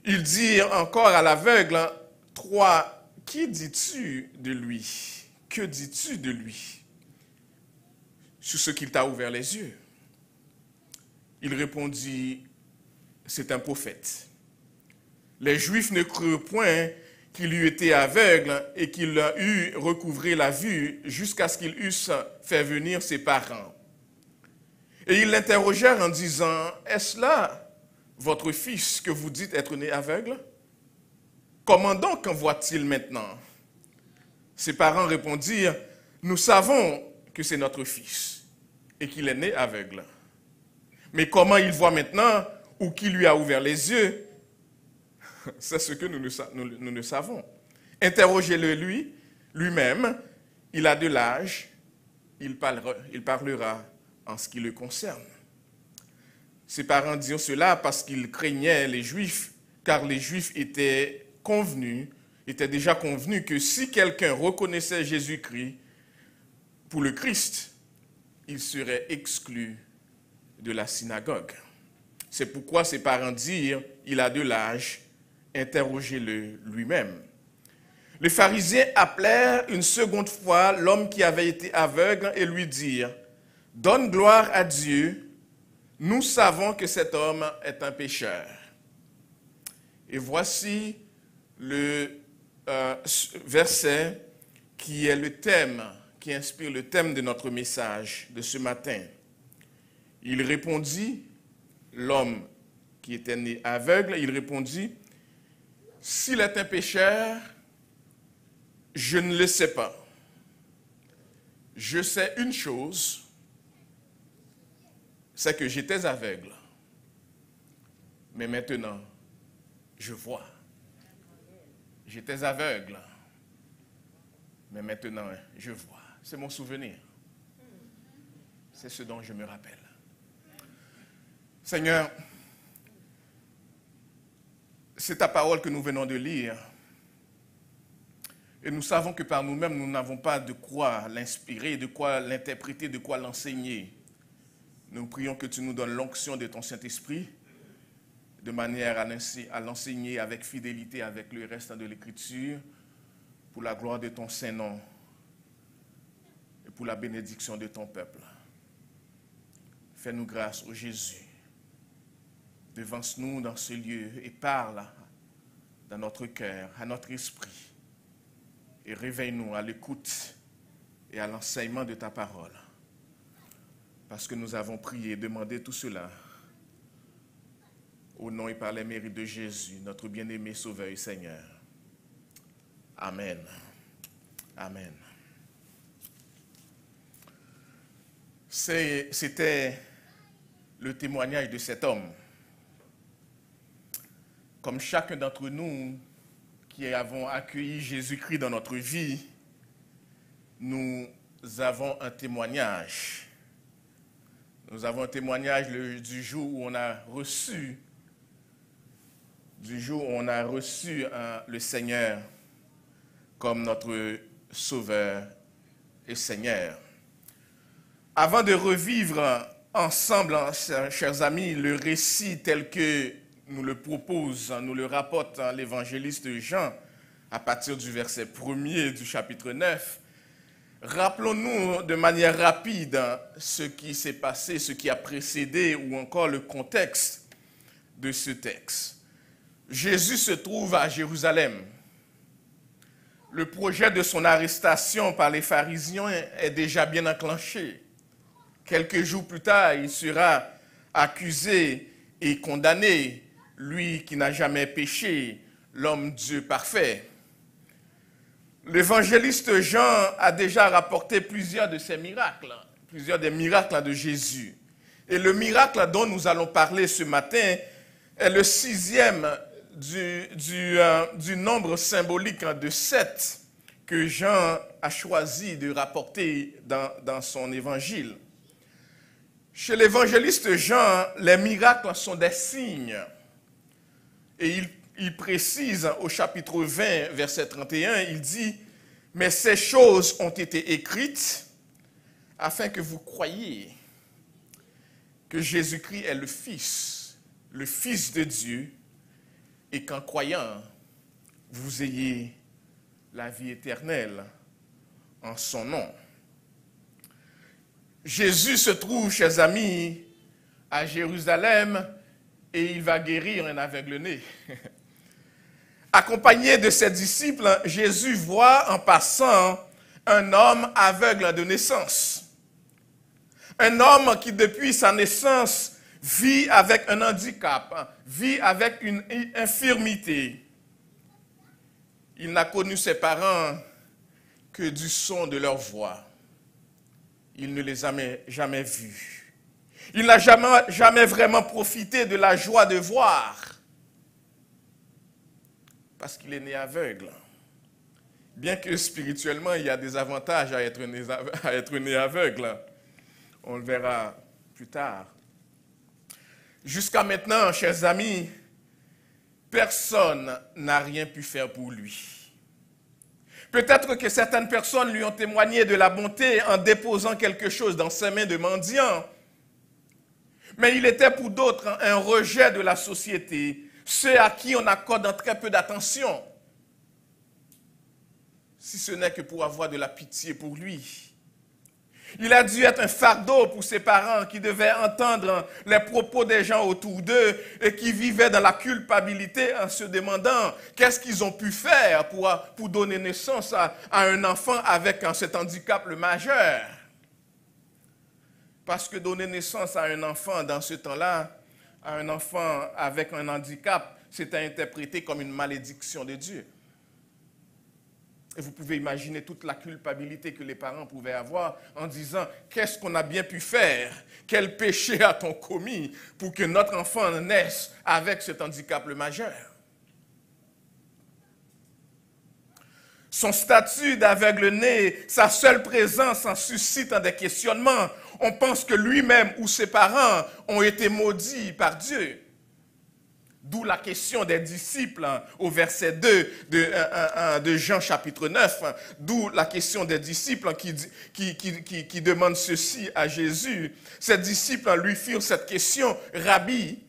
Ils dirent encore à l'aveugle, « Toi, qui dis-tu de lui? Que dis-tu de lui? » Sur ce qu'il t'a ouvert les yeux. Il répondit, « C'est un prophète. » Les Juifs ne crurent point qu'il eût été aveugle et qu'il eût recouvré la vue jusqu'à ce qu'il eusse fait venir ses parents. Et ils l'interrogèrent en disant, « Est-ce là votre fils que vous dites être né aveugle? Comment donc en voit-il maintenant? » Ses parents répondirent, « Nous savons que c'est notre fils et qu'il est né aveugle. Mais comment il voit maintenant ou qui lui a ouvert les yeux, c'est ce que nous ne savons. Interrogez-le lui-même, il a de l'âge, il parlera en ce qui le concerne. » Ses parents dirent cela parce qu'ils craignaient les Juifs, car les Juifs étaient déjà convenus que si quelqu'un reconnaissait Jésus-Christ pour le Christ, il serait exclu de la synagogue. C'est pourquoi ses parents dirent, il a de l'âge, interrogez-le lui-même. Les pharisiens appelèrent une seconde fois l'homme qui avait été aveugle et lui dirent, donne gloire à Dieu, nous savons que cet homme est un pécheur. Et voici le verset qui est le thème, qui inspire le thème de notre message de ce matin. Il répondit, l'homme qui était né aveugle, il répondit, « S'il est un pécheur, je ne le sais pas. Je sais une chose, c'est que j'étais aveugle. Mais maintenant, je vois. J'étais aveugle, mais maintenant, je vois. » C'est mon souvenir. C'est ce dont je me rappelle. Seigneur, c'est ta parole que nous venons de lire. Et nous savons que par nous-mêmes, nous n'avons pas de quoi l'inspirer, de quoi l'interpréter, de quoi l'enseigner. Nous prions que tu nous donnes l'onction de ton Saint-Esprit, de manière à l'enseigner avec fidélité, avec le reste de l'Écriture, pour la gloire de ton Saint-Nom et pour la bénédiction de ton peuple. Fais-nous grâce, ô Jésus. Devance-nous dans ce lieu et parle dans notre cœur, à notre esprit. Et réveille-nous à l'écoute et à l'enseignement de ta parole. parce que nous avons prié et demandé tout cela au nom et par les mérites de Jésus, notre bien-aimé Sauveur et Seigneur. Amen. Amen. C'était le témoignage de cet homme. Comme chacun d'entre nous qui avons accueilli Jésus-Christ dans notre vie, nous avons un témoignage. Nous avons un témoignage du jour où on a reçu, le Seigneur comme notre Sauveur et Seigneur. Avant de revivre ensemble, chers amis, le récit tel que nous le propose, nous le rapporte l'évangéliste Jean à partir du verset 1er du chapitre 9, rappelons-nous de manière rapide ce qui s'est passé, ce qui a précédé ou encore le contexte de ce texte. Jésus se trouve à Jérusalem. Le projet de son arrestation par les pharisiens est déjà bien enclenché. Quelques jours plus tard, il sera accusé et condamné, lui qui n'a jamais péché, l'homme Dieu parfait. L'évangéliste Jean a déjà rapporté plusieurs de ces miracles, plusieurs des miracles de Jésus. Et le miracle dont nous allons parler ce matin est le 6e du nombre symbolique de 7 que Jean a choisi de rapporter dans son évangile. Chez l'évangéliste Jean, les miracles sont des signes. Et il précise au chapitre 20, verset 31, il dit « Mais ces choses ont été écrites afin que vous croyiez que Jésus-Christ est le Fils de Dieu, et qu'en croyant, vous ayez la vie éternelle en son nom. » Jésus se trouve, chers amis, à Jérusalem et il va guérir un aveugle-né. Accompagné de ses disciples, Jésus voit en passant un homme aveugle de naissance. Un homme qui, depuis sa naissance, vit avec un handicap, vit avec une infirmité. Il n'a connu ses parents que du son de leur voix. Il ne les a jamais vus. Il n'a jamais vraiment profité de la joie de voir. Parce qu'il est né aveugle. Bien que spirituellement, il y a des avantages à être né aveugle. On le verra plus tard. Jusqu'à maintenant, chers amis, personne n'a rien pu faire pour lui. Peut-être que certaines personnes lui ont témoigné de la bonté en déposant quelque chose dans ses mains de mendiant. Mais il était pour d'autres un rejet de la société, ceux à qui on accorde très peu d'attention, si ce n'est que pour avoir de la pitié pour lui. Il a dû être un fardeau pour ses parents qui devaient entendre les propos des gens autour d'eux et qui vivaient dans la culpabilité en se demandant qu'est-ce qu'ils ont pu faire pour donner naissance à un enfant avec cet handicap majeur. Parce que donner naissance à un enfant dans ce temps-là, à un enfant avec un handicap, c'était interprété comme une malédiction de Dieu. Et vous pouvez imaginer toute la culpabilité que les parents pouvaient avoir en disant « Qu'est-ce qu'on a bien pu faire? Quel péché a-t-on commis pour que notre enfant naisse avec cet handicap majeur ?» Son statut d'aveugle-né, sa seule présence en suscite des questionnements. On pense que lui-même ou ses parents ont été maudits par Dieu. D'où la question des disciples au verset 2 de Jean chapitre 9. D'où la question des disciples qui demandent ceci à Jésus. Ces disciples lui firent cette question. « Rabbi,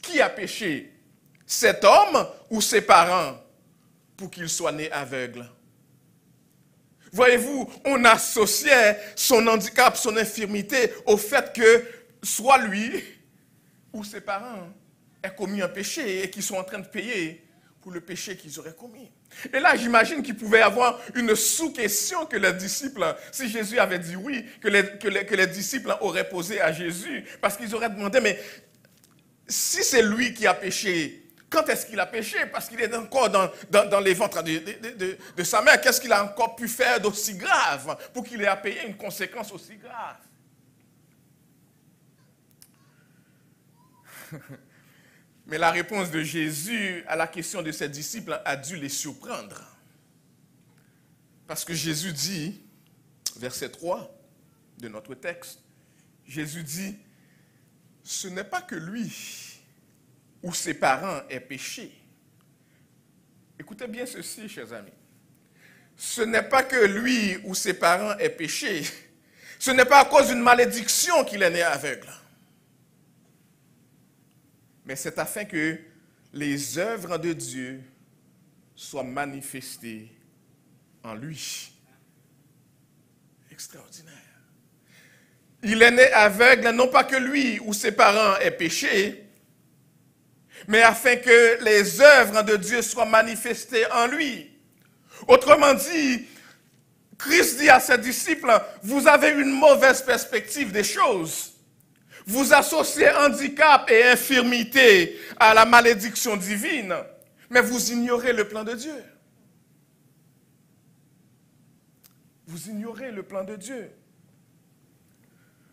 qui a péché? Cet homme ou ses parents pour qu'il soit né aveugle ?» Voyez-vous, on associait son handicap, son infirmité au fait que soit lui ou ses parents aient commis un péché et qu'ils sont en train de payer pour le péché qu'ils auraient commis. Et là, j'imagine qu'il pouvait y avoir une sous-question que les disciples, si Jésus avait dit oui, que les disciples auraient posé à Jésus, parce qu'ils auraient demandé, mais si c'est lui qui a péché, quand est-ce qu'il a péché? Parce qu'il est encore dans les ventres de sa mère. Qu'est-ce qu'il a encore pu faire d'aussi grave pour qu'il ait à payer une conséquence aussi grave? Mais la réponse de Jésus à la question de ses disciples a dû les surprendre. Parce que Jésus dit, verset 3 de notre texte, Jésus dit, ce n'est pas que lui ou ses parents aient péché. Écoutez bien ceci, chers amis. Ce n'est pas que lui ou ses parents aient péché. Ce n'est pas à cause d'une malédiction qu'il est né aveugle. Mais c'est afin que les œuvres de Dieu soient manifestées en lui. Extraordinaire. Il est né aveugle, non pas que lui ou ses parents aient péché, mais afin que les œuvres de Dieu soient manifestées en lui. Autrement dit, Christ dit à ses disciples, vous avez une mauvaise perspective des choses. Vous associez handicap et infirmité à la malédiction divine, mais vous ignorez le plan de Dieu. Vous ignorez le plan de Dieu.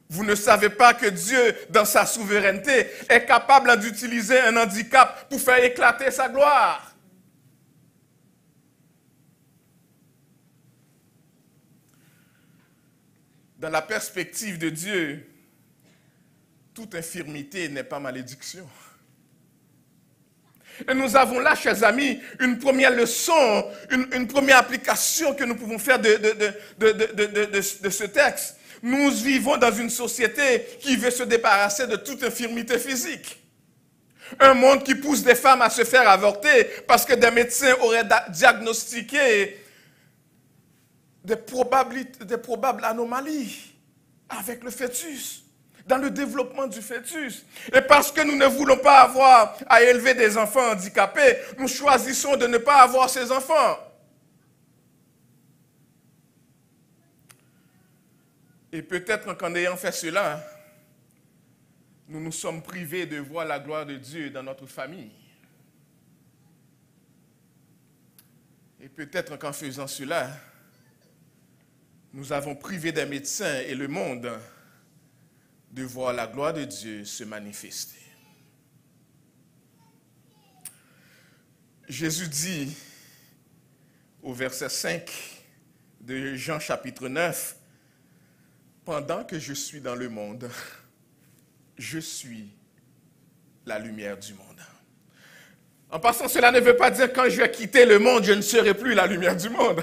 Vous ne savez pas que Dieu, dans sa souveraineté, est capable d'utiliser un handicap pour faire éclater sa gloire. Dans la perspective de Dieu, toute infirmité n'est pas malédiction. Et nous avons là, chers amis, une première leçon, une première application que nous pouvons faire de ce texte. Nous vivons dans une société qui veut se débarrasser de toute infirmité physique. Un monde qui pousse des femmes à se faire avorter parce que des médecins auraient diagnostiqué des probables anomalies avec le fœtus, dans le développement du fœtus. Et parce que nous ne voulons pas avoir à élever des enfants handicapés, nous choisissons de ne pas avoir ces enfants. Et peut-être qu'en ayant fait cela, nous nous sommes privés de voir la gloire de Dieu dans notre famille. Et peut-être qu'en faisant cela, nous avons privé des médecins et le monde de voir la gloire de Dieu se manifester. Jésus dit au verset 5 de Jean chapitre 9, « Pendant que je suis dans le monde, je suis la lumière du monde. » En passant, cela ne veut pas dire quand je vais quitter le monde, je ne serai plus la lumière du monde.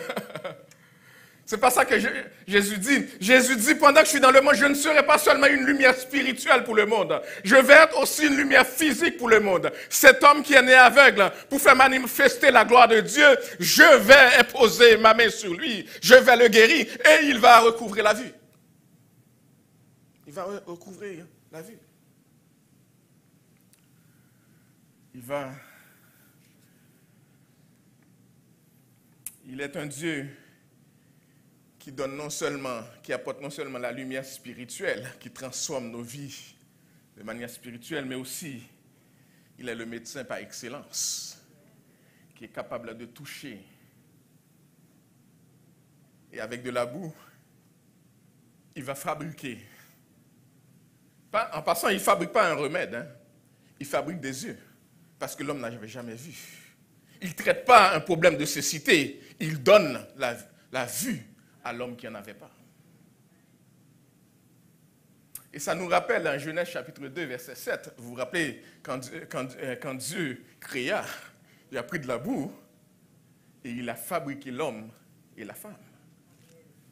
C'est pas ça que Jésus dit. Jésus dit, pendant que je suis dans le monde, je ne serai pas seulement une lumière spirituelle pour le monde. Je vais être aussi une lumière physique pour le monde. Cet homme qui est né aveugle, pour faire manifester la gloire de Dieu, je vais imposer ma main sur lui, je vais le guérir et il va recouvrer la vue. Il va recouvrir la vue. Il est un Dieu qui apporte non seulement la lumière spirituelle, qui transforme nos vies de manière spirituelle, mais aussi, il est le médecin par excellence, qui est capable de toucher. Et avec de la boue, il va fabriquer. En passant, il ne fabrique pas un remède, il fabrique des yeux, parce que l'homme n'avait jamais vu. Il ne traite pas un problème de cécité, il donne la vue à l'homme qui n'en avait pas. Et ça nous rappelle en Genèse chapitre 2, verset 7, vous vous rappelez, quand Dieu créa, il a pris de la boue et il a fabriqué l'homme et la femme.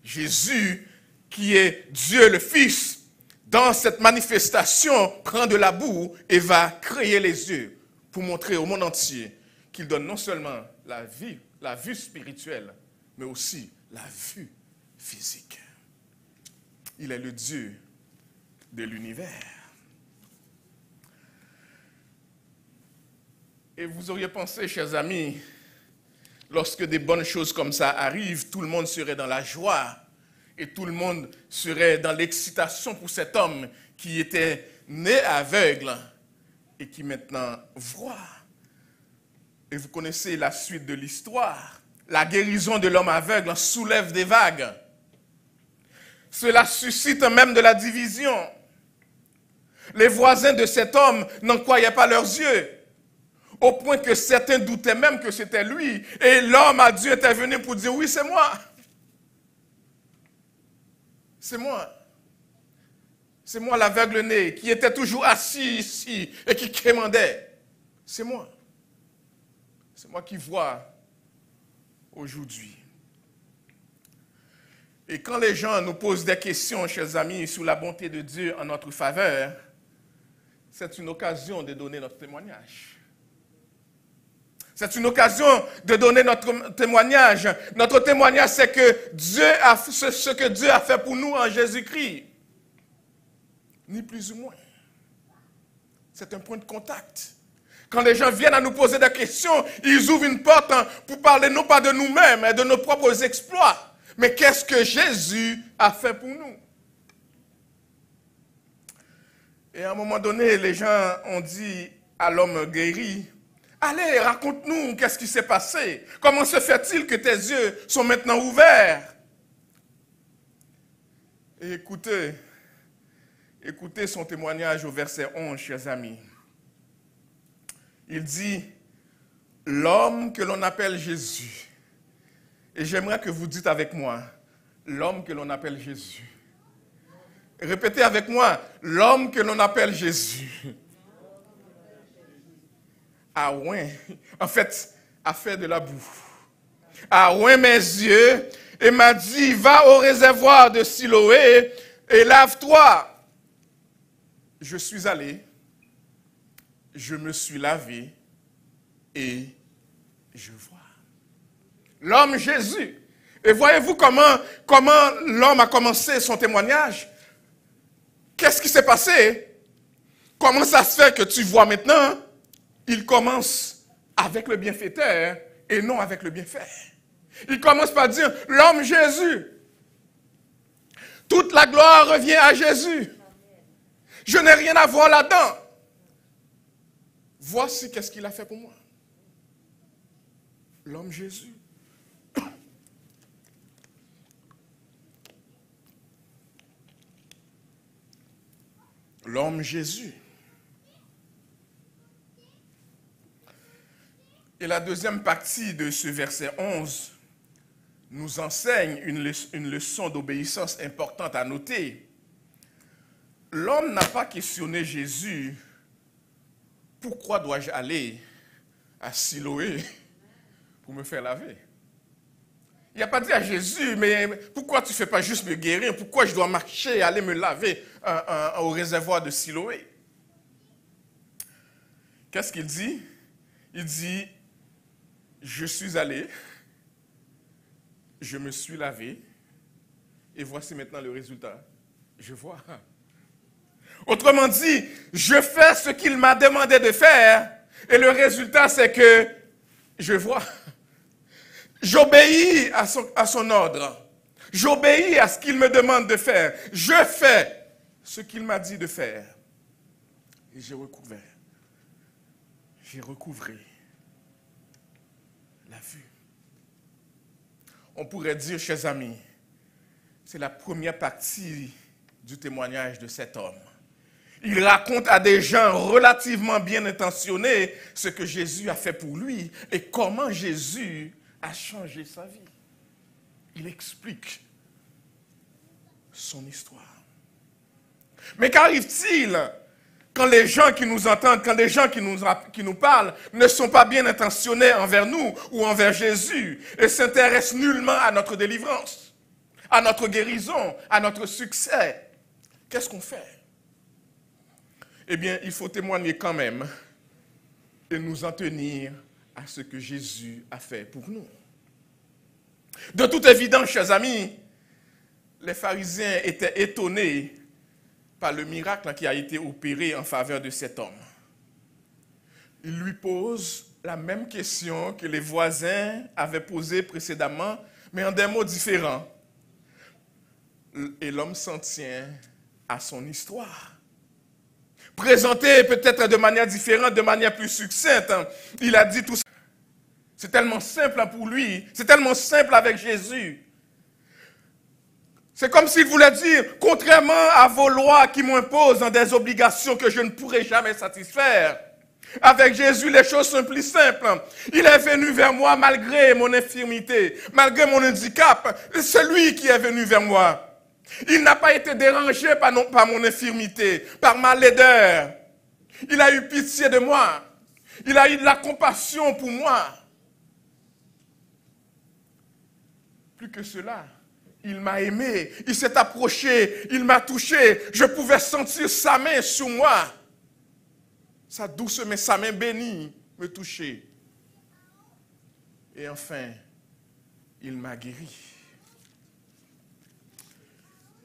Jésus, qui est Dieu le Fils, dans cette manifestation, prend de la boue et va créer les yeux pour montrer au monde entier qu'il donne non seulement la vue spirituelle, mais aussi la vue physique. Il est le Dieu de l'univers. Et vous auriez pensé, chers amis, lorsque des bonnes choses comme ça arrivent, tout le monde serait dans la joie et tout le monde serait dans l'excitation pour cet homme qui était né aveugle et qui maintenant voit. Et vous connaissez la suite de l'histoire. La guérison de l'homme aveugle soulève des vagues. Cela suscite même de la division. Les voisins de cet homme n'en croyaient pas leurs yeux, au point que certains doutaient même que c'était lui. Et l'homme a dû intervenir pour dire, oui, c'est moi. C'est moi. C'est moi l'aveugle-né qui était toujours assis ici et qui quémandait. C'est moi. C'est moi qui vois aujourd'hui. Et quand les gens nous posent des questions, chers amis, sur la bonté de Dieu en notre faveur, c'est une occasion de donner notre témoignage. C'est une occasion de donner notre témoignage. Notre témoignage, c'est que Dieu a ce que Dieu a fait pour nous en Jésus-Christ. Ni plus ou moins. C'est un point de contact. Quand les gens viennent à nous poser des questions, ils ouvrent une porte pour parler non pas de nous-mêmes, mais de nos propres exploits. Mais qu'est-ce que Jésus a fait pour nous? Et à un moment donné, les gens ont dit à l'homme guéri, « Allez, raconte-nous, qu'est-ce qui s'est passé? Comment se fait-il que tes yeux sont maintenant ouverts? » Et écoutez son témoignage au verset 11, chers amis. Il dit, « L'homme que l'on appelle Jésus. » Et j'aimerais que vous dites avec moi, « L'homme que l'on appelle Jésus. » Répétez avec moi, l'homme que l'on appelle Jésus. A oint, en fait, a fait de la boue. A oint mes yeux et m'a dit, va au réservoir de Siloé et lave-toi. Je suis allé, je me suis lavé et je vois. L'homme Jésus. Et voyez-vous comment l'homme a commencé son témoignage? Qu'est-ce qui s'est passé? Comment ça se fait que tu vois maintenant? Il commence avec le bienfaiteur et non avec le bienfait. Il commence par dire, l'homme Jésus. Toute la gloire revient à Jésus. Je n'ai rien à voir là-dedans. Voici qu'est-ce qu'il a fait pour moi. L'homme Jésus. L'homme Jésus. Et la deuxième partie de ce verset 11 nous enseigne une leçon d'obéissance importante à noter. L'homme n'a pas questionné Jésus. Pourquoi dois-je aller à Siloé pour me faire laver? Il n'a pas dit à Jésus, mais pourquoi tu ne fais pas juste me guérir? Pourquoi je dois marcher et aller me laver au réservoir de Siloé? Qu'est-ce qu'il dit? Il dit, je suis allé, je me suis lavé, et voici maintenant le résultat. Je vois. Autrement dit, je fais ce qu'il m'a demandé de faire, et le résultat c'est que je vois. J'obéis à son ordre. J'obéis à ce qu'il me demande de faire. Je fais ce qu'il m'a dit de faire. Et j'ai recouvré la vue. On pourrait dire, chers amis, c'est la première partie du témoignage de cet homme. Il raconte à des gens relativement bien intentionnés ce que Jésus a fait pour lui et comment Jésus a changé sa vie. Il explique son histoire. Mais qu'arrive-t-il quand les gens qui nous entendent, quand les gens qui nous parlent ne sont pas bien intentionnés envers nous ou envers Jésus et s'intéressent nullement à notre délivrance, à notre guérison, à notre succès? Qu'est-ce qu'on fait? Eh bien, il faut témoigner quand même et nous en tenir à ce que Jésus a fait pour nous. De toute évidence, chers amis, les pharisiens étaient étonnés par le miracle qui a été opéré en faveur de cet homme. Ils lui posent la même question que les voisins avaient posée précédemment, mais en des mots différents. Et l'homme s'en tient à son histoire. Présenté peut-être de manière différente, de manière plus succincte, il a dit tout ça. C'est tellement simple pour lui, c'est tellement simple avec Jésus. C'est comme s'il voulait dire, contrairement à vos lois qui m'imposent des obligations que je ne pourrai jamais satisfaire, avec Jésus, les choses sont plus simples. Il est venu vers moi malgré mon infirmité, malgré mon handicap. C'est lui qui est venu vers moi. Il n'a pas été dérangé par mon infirmité, par ma laideur. Il a eu pitié de moi. Il a eu de la compassion pour moi. Plus que cela, il m'a aimé, il s'est approché, il m'a touché. Je pouvais sentir sa main sur moi. Sa douce main, sa main bénie me touchait. Et enfin, il m'a guéri.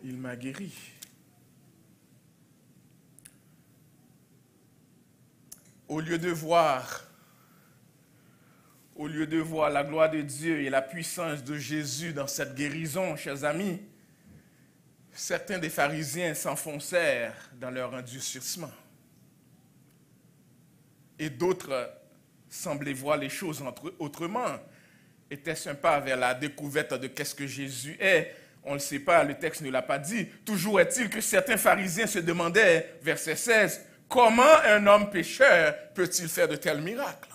Il m'a guéri. Au lieu de voir la gloire de Dieu et la puissance de Jésus dans cette guérison, chers amis, certains des pharisiens s'enfoncèrent dans leur endurcissement. Et d'autres semblaient voir les choses autrement. Était-ce un pas vers la découverte de qu'est-ce que Jésus est? On ne le sait pas, le texte ne l'a pas dit. Toujours est-il que certains pharisiens se demandaient, verset 16, comment un homme pécheur peut-il faire de tels miracles?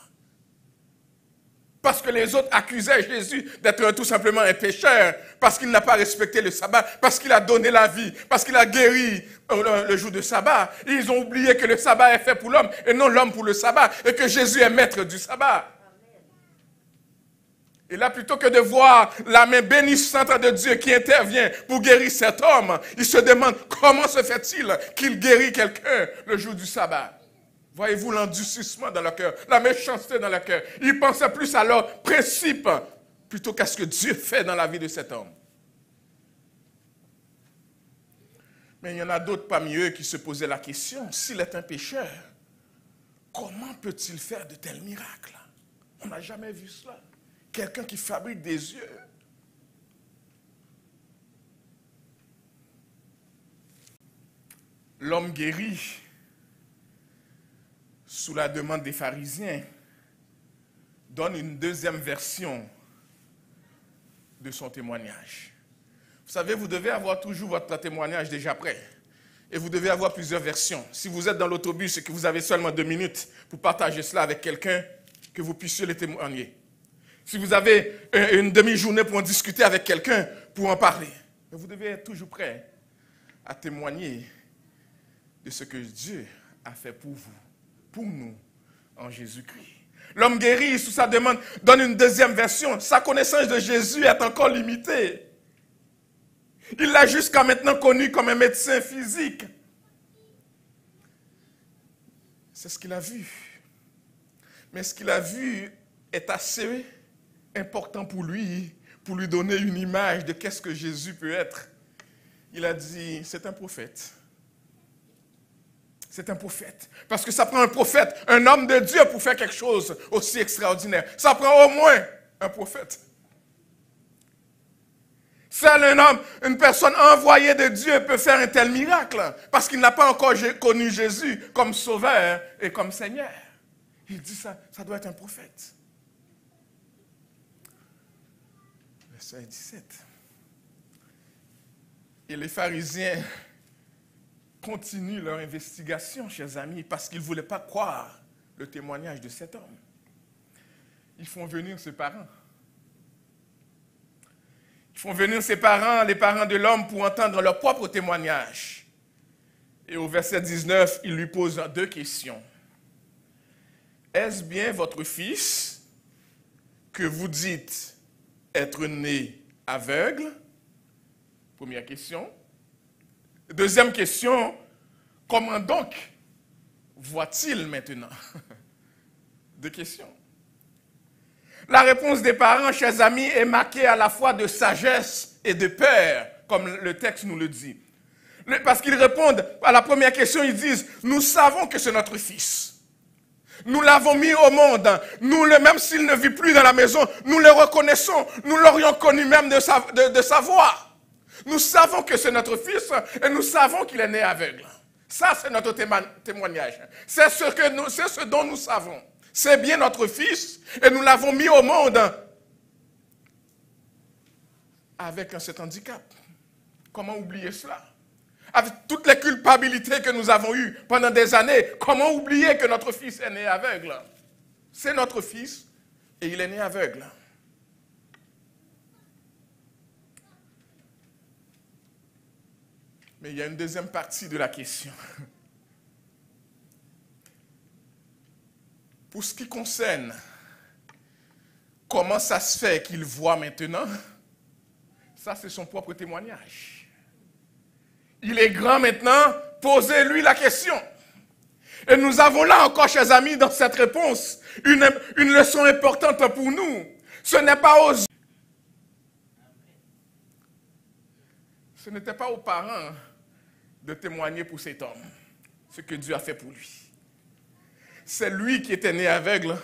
Parce que les autres accusaient Jésus d'être tout simplement un pécheur, parce qu'il n'a pas respecté le sabbat, parce qu'il a donné la vie, parce qu'il a guéri le jour de sabbat. Et ils ont oublié que le sabbat est fait pour l'homme et non l'homme pour le sabbat, et que Jésus est maître du sabbat. Et là, plutôt que de voir la main bénissante de Dieu qui intervient pour guérir cet homme, ils se demandent comment se fait-il qu'il guérit quelqu'un le jour du sabbat. Voyez-vous l'endurcissement dans leur cœur, la méchanceté dans leur cœur. Ils pensaient plus à leur principe plutôt qu'à ce que Dieu fait dans la vie de cet homme. Mais il y en a d'autres parmi eux qui se posaient la question, s'il est un pécheur, comment peut-il faire de tels miracles? On n'a jamais vu cela. Quelqu'un qui fabrique des yeux. L'homme guéri, sous la demande des pharisiens, donne une deuxième version de son témoignage. Vous savez, vous devez avoir toujours votre témoignage déjà prêt. Et vous devez avoir plusieurs versions. Si vous êtes dans l'autobus et que vous avez seulement 2 minutes pour partager cela avec quelqu'un, que vous puissiez le témoigner. Si vous avez une demi-journée pour en discuter avec quelqu'un, pour en parler. Mais vous devez être toujours prêt à témoigner de ce que Dieu a fait pour vous, pour nous, en Jésus-Christ. L'homme guéri, sous sa demande, donne une deuxième version. Sa connaissance de Jésus est encore limitée. Il l'a jusqu'à maintenant connu comme un médecin physique. C'est ce qu'il a vu. Mais ce qu'il a vu est assez important pour lui donner une image de qu'est-ce que Jésus peut être. Il a dit, c'est un prophète. C'est un prophète. Parce que ça prend un prophète, un homme de Dieu pour faire quelque chose aussi extraordinaire. Ça prend au moins un prophète. Seul un homme, une personne envoyée de Dieu peut faire un tel miracle parce qu'il n'a pas encore connu Jésus comme sauveur et comme Seigneur. Il dit ça doit être un prophète. Verset 17. Et les pharisiens continuent leur investigation, chers amis, parce qu'ils ne voulaient pas croire le témoignage de cet homme. Ils font venir ses parents. Ils font venir ses parents, les parents de l'homme, pour entendre leur propre témoignage. Et au verset 19, ils lui posent 2 questions. Est-ce bien votre fils que vous dites être né aveugle? Première question. Deuxième question, comment donc voit-il maintenant? 2 questions. La réponse des parents, chers amis, est marquée à la fois de sagesse et de peur, comme le texte nous le dit. Parce qu'ils répondent à la première question, ils disent, nous savons que c'est notre fils. Nous l'avons mis au monde. Même s'il ne vit plus dans la maison, nous le reconnaissons. Nous l'aurions connu même de sa voix. Nous savons que c'est notre fils et nous savons qu'il est né aveugle. Ça, c'est notre témoignage. C'est ce dont nous savons. C'est bien notre fils et nous l'avons mis au monde avec cet handicap. Comment oublier cela? Avec toutes les culpabilités que nous avons eues pendant des années, comment oublier que notre fils est né aveugle? C'est notre fils et il est né aveugle. Mais il y a une deuxième partie de la question. Pour ce qui concerne comment ça se fait qu'il voit maintenant, ça c'est son propre témoignage. Il est grand maintenant, posez-lui la question. Et nous avons là encore, chers amis, dans cette réponse, une leçon importante pour nous. Ce n'est pas Ce n'était pas aux parents de témoigner pour cet homme, ce que Dieu a fait pour lui. C'est lui qui était né aveugle.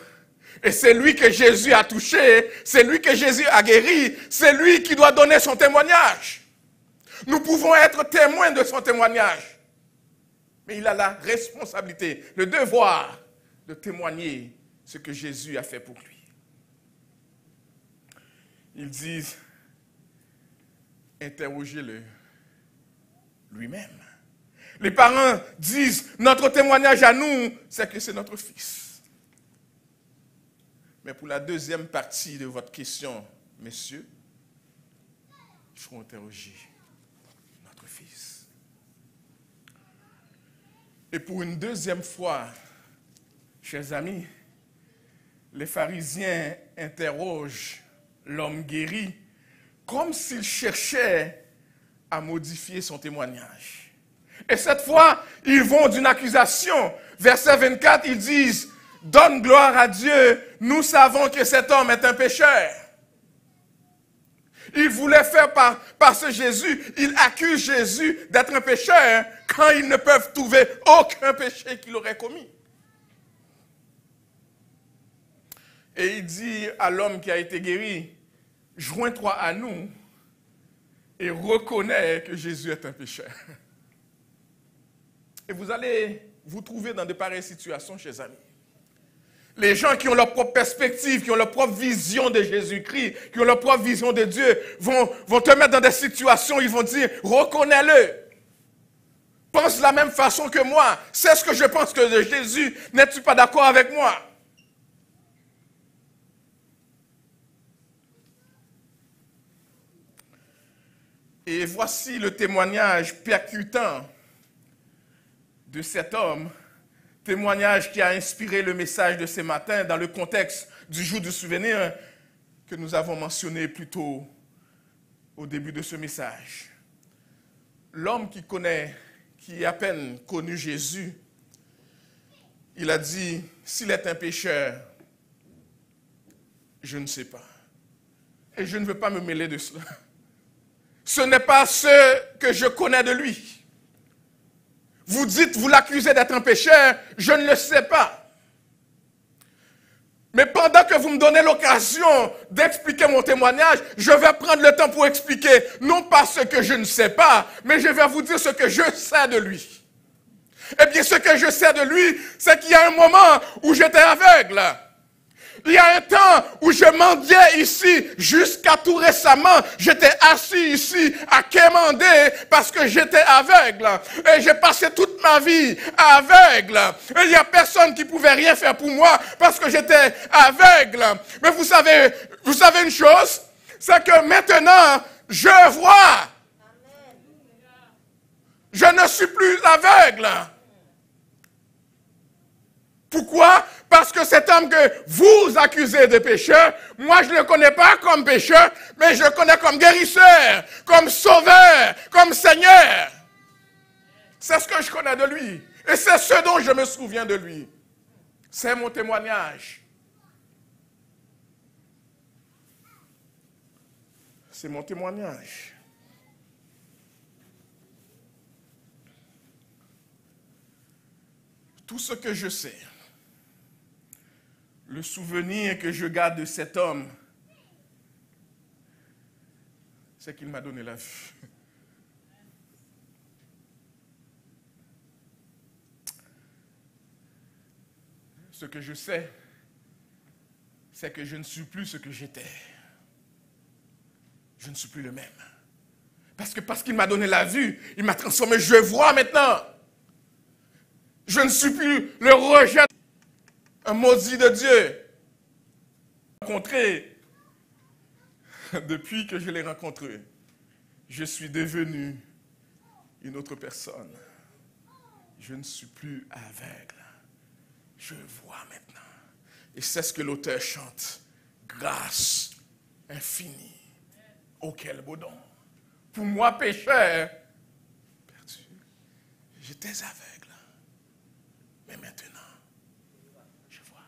Et c'est lui que Jésus a touché, c'est lui que Jésus a guéri, c'est lui qui doit donner son témoignage. Nous pouvons être témoins de son témoignage. Mais il a la responsabilité, le devoir de témoigner ce que Jésus a fait pour lui. Ils disent, interrogez-le lui-même. Les parents disent, notre témoignage à nous, c'est que c'est notre fils. Mais pour la deuxième partie de votre question, messieurs, il faut interroger notre fils. Et pour une deuxième fois, chers amis, les pharisiens interrogent l'homme guéri comme s'il cherchait à modifier son témoignage. Et cette fois, ils vont d'une accusation. Verset 24, ils disent, « Donne gloire à Dieu, nous savons que cet homme est un pécheur. » Ils voulaient faire par ce Jésus, ils accusent Jésus d'être un pécheur quand ils ne peuvent trouver aucun péché qu'il aurait commis. Et il dit à l'homme qui a été guéri, « Joins-toi à nous et reconnais que Jésus est un pécheur. » Et vous allez vous trouver dans de pareilles situations, chers amis. Les gens qui ont leur propre perspective, qui ont leur propre vision de Jésus-Christ, qui ont leur propre vision de Dieu, vont te mettre dans des situations où ils vont dire, reconnais-le. Pense de la même façon que moi. C'est ce que je pense que de Jésus. N'es-tu pas d'accord avec moi? Et voici le témoignage percutant de cet homme, témoignage qui a inspiré le message de ce matin dans le contexte du jour du souvenir que nous avons mentionné plus tôt au début de ce message. L'homme qui a à peine connu Jésus, il a dit, s'il est un pécheur, je ne sais pas. Et je ne veux pas me mêler de cela. Ce n'est pas ce que je connais de lui. Vous dites, vous l'accusez d'être un pécheur, je ne le sais pas. Mais pendant que vous me donnez l'occasion d'expliquer mon témoignage, je vais prendre le temps pour expliquer, non pas ce que je ne sais pas, mais je vais vous dire ce que je sais de lui. Eh bien, ce que je sais de lui, c'est qu'il y a un moment où j'étais aveugle. Il y a un temps où je mendiais ici, jusqu'à tout récemment, j'étais assis ici à quémander parce que j'étais aveugle. Et j'ai passé toute ma vie aveugle. Et il n'y a personne qui pouvait rien faire pour moi parce que j'étais aveugle. Mais vous savez une chose, c'est que maintenant, je vois. Je ne suis plus aveugle. Pourquoi? Parce que cet homme que vous accusez de pécheur, moi je ne le connais pas comme pécheur, mais je le connais comme guérisseur, comme sauveur, comme Seigneur. C'est ce que je connais de lui. Et c'est ce dont je me souviens de lui. C'est mon témoignage. C'est mon témoignage. Tout ce que je sais, Le souvenir que je garde de cet homme, c'est qu'il m'a donné la vue. Ce que je sais, c'est que je ne suis plus ce que j'étais. Je ne suis plus le même. Parce qu'il m'a donné la vue, il m'a transformé. Je vois maintenant. Je ne suis plus le rejet. Un maudit de Dieu. Rencontré. Depuis que je l'ai rencontré, je suis devenu une autre personne. Je ne suis plus aveugle. Je vois maintenant. Et c'est ce que l'auteur chante. Grâce infinie. Oh, quel beau don. Pour moi, pécheur, perdu. J'étais aveugle. Mais maintenant, je vois.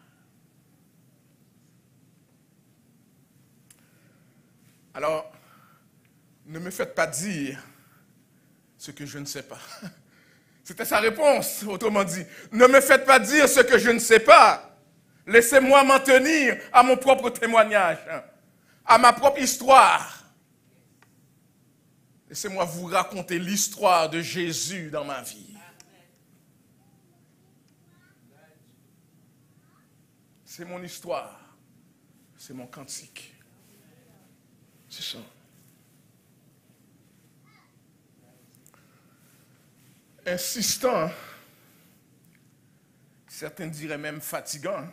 Alors, ne me faites pas dire ce que je ne sais pas. C'était sa réponse, autrement dit. Ne me faites pas dire ce que je ne sais pas. Laissez-moi m'en tenir à mon propre témoignage, à ma propre histoire. Laissez-moi vous raconter l'histoire de Jésus dans ma vie. C'est mon histoire. C'est mon cantique. C'est ça. Insistant, certains diraient même fatigant,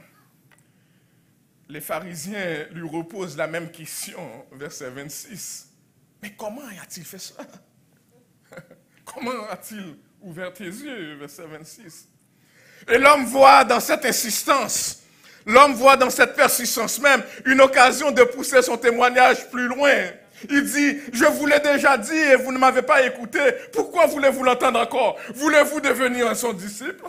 les pharisiens lui reposent la même question, verset 26. Mais comment a-t-il fait ça? Comment a-t-il ouvert tes yeux, verset 26? Et l'homme voit dans cette insistance, l'homme voit dans cette persistance même une occasion de pousser son témoignage plus loin. Il dit, je vous l'ai déjà dit et vous ne m'avez pas écouté. Pourquoi voulez-vous l'entendre encore? Voulez-vous devenir son disciple?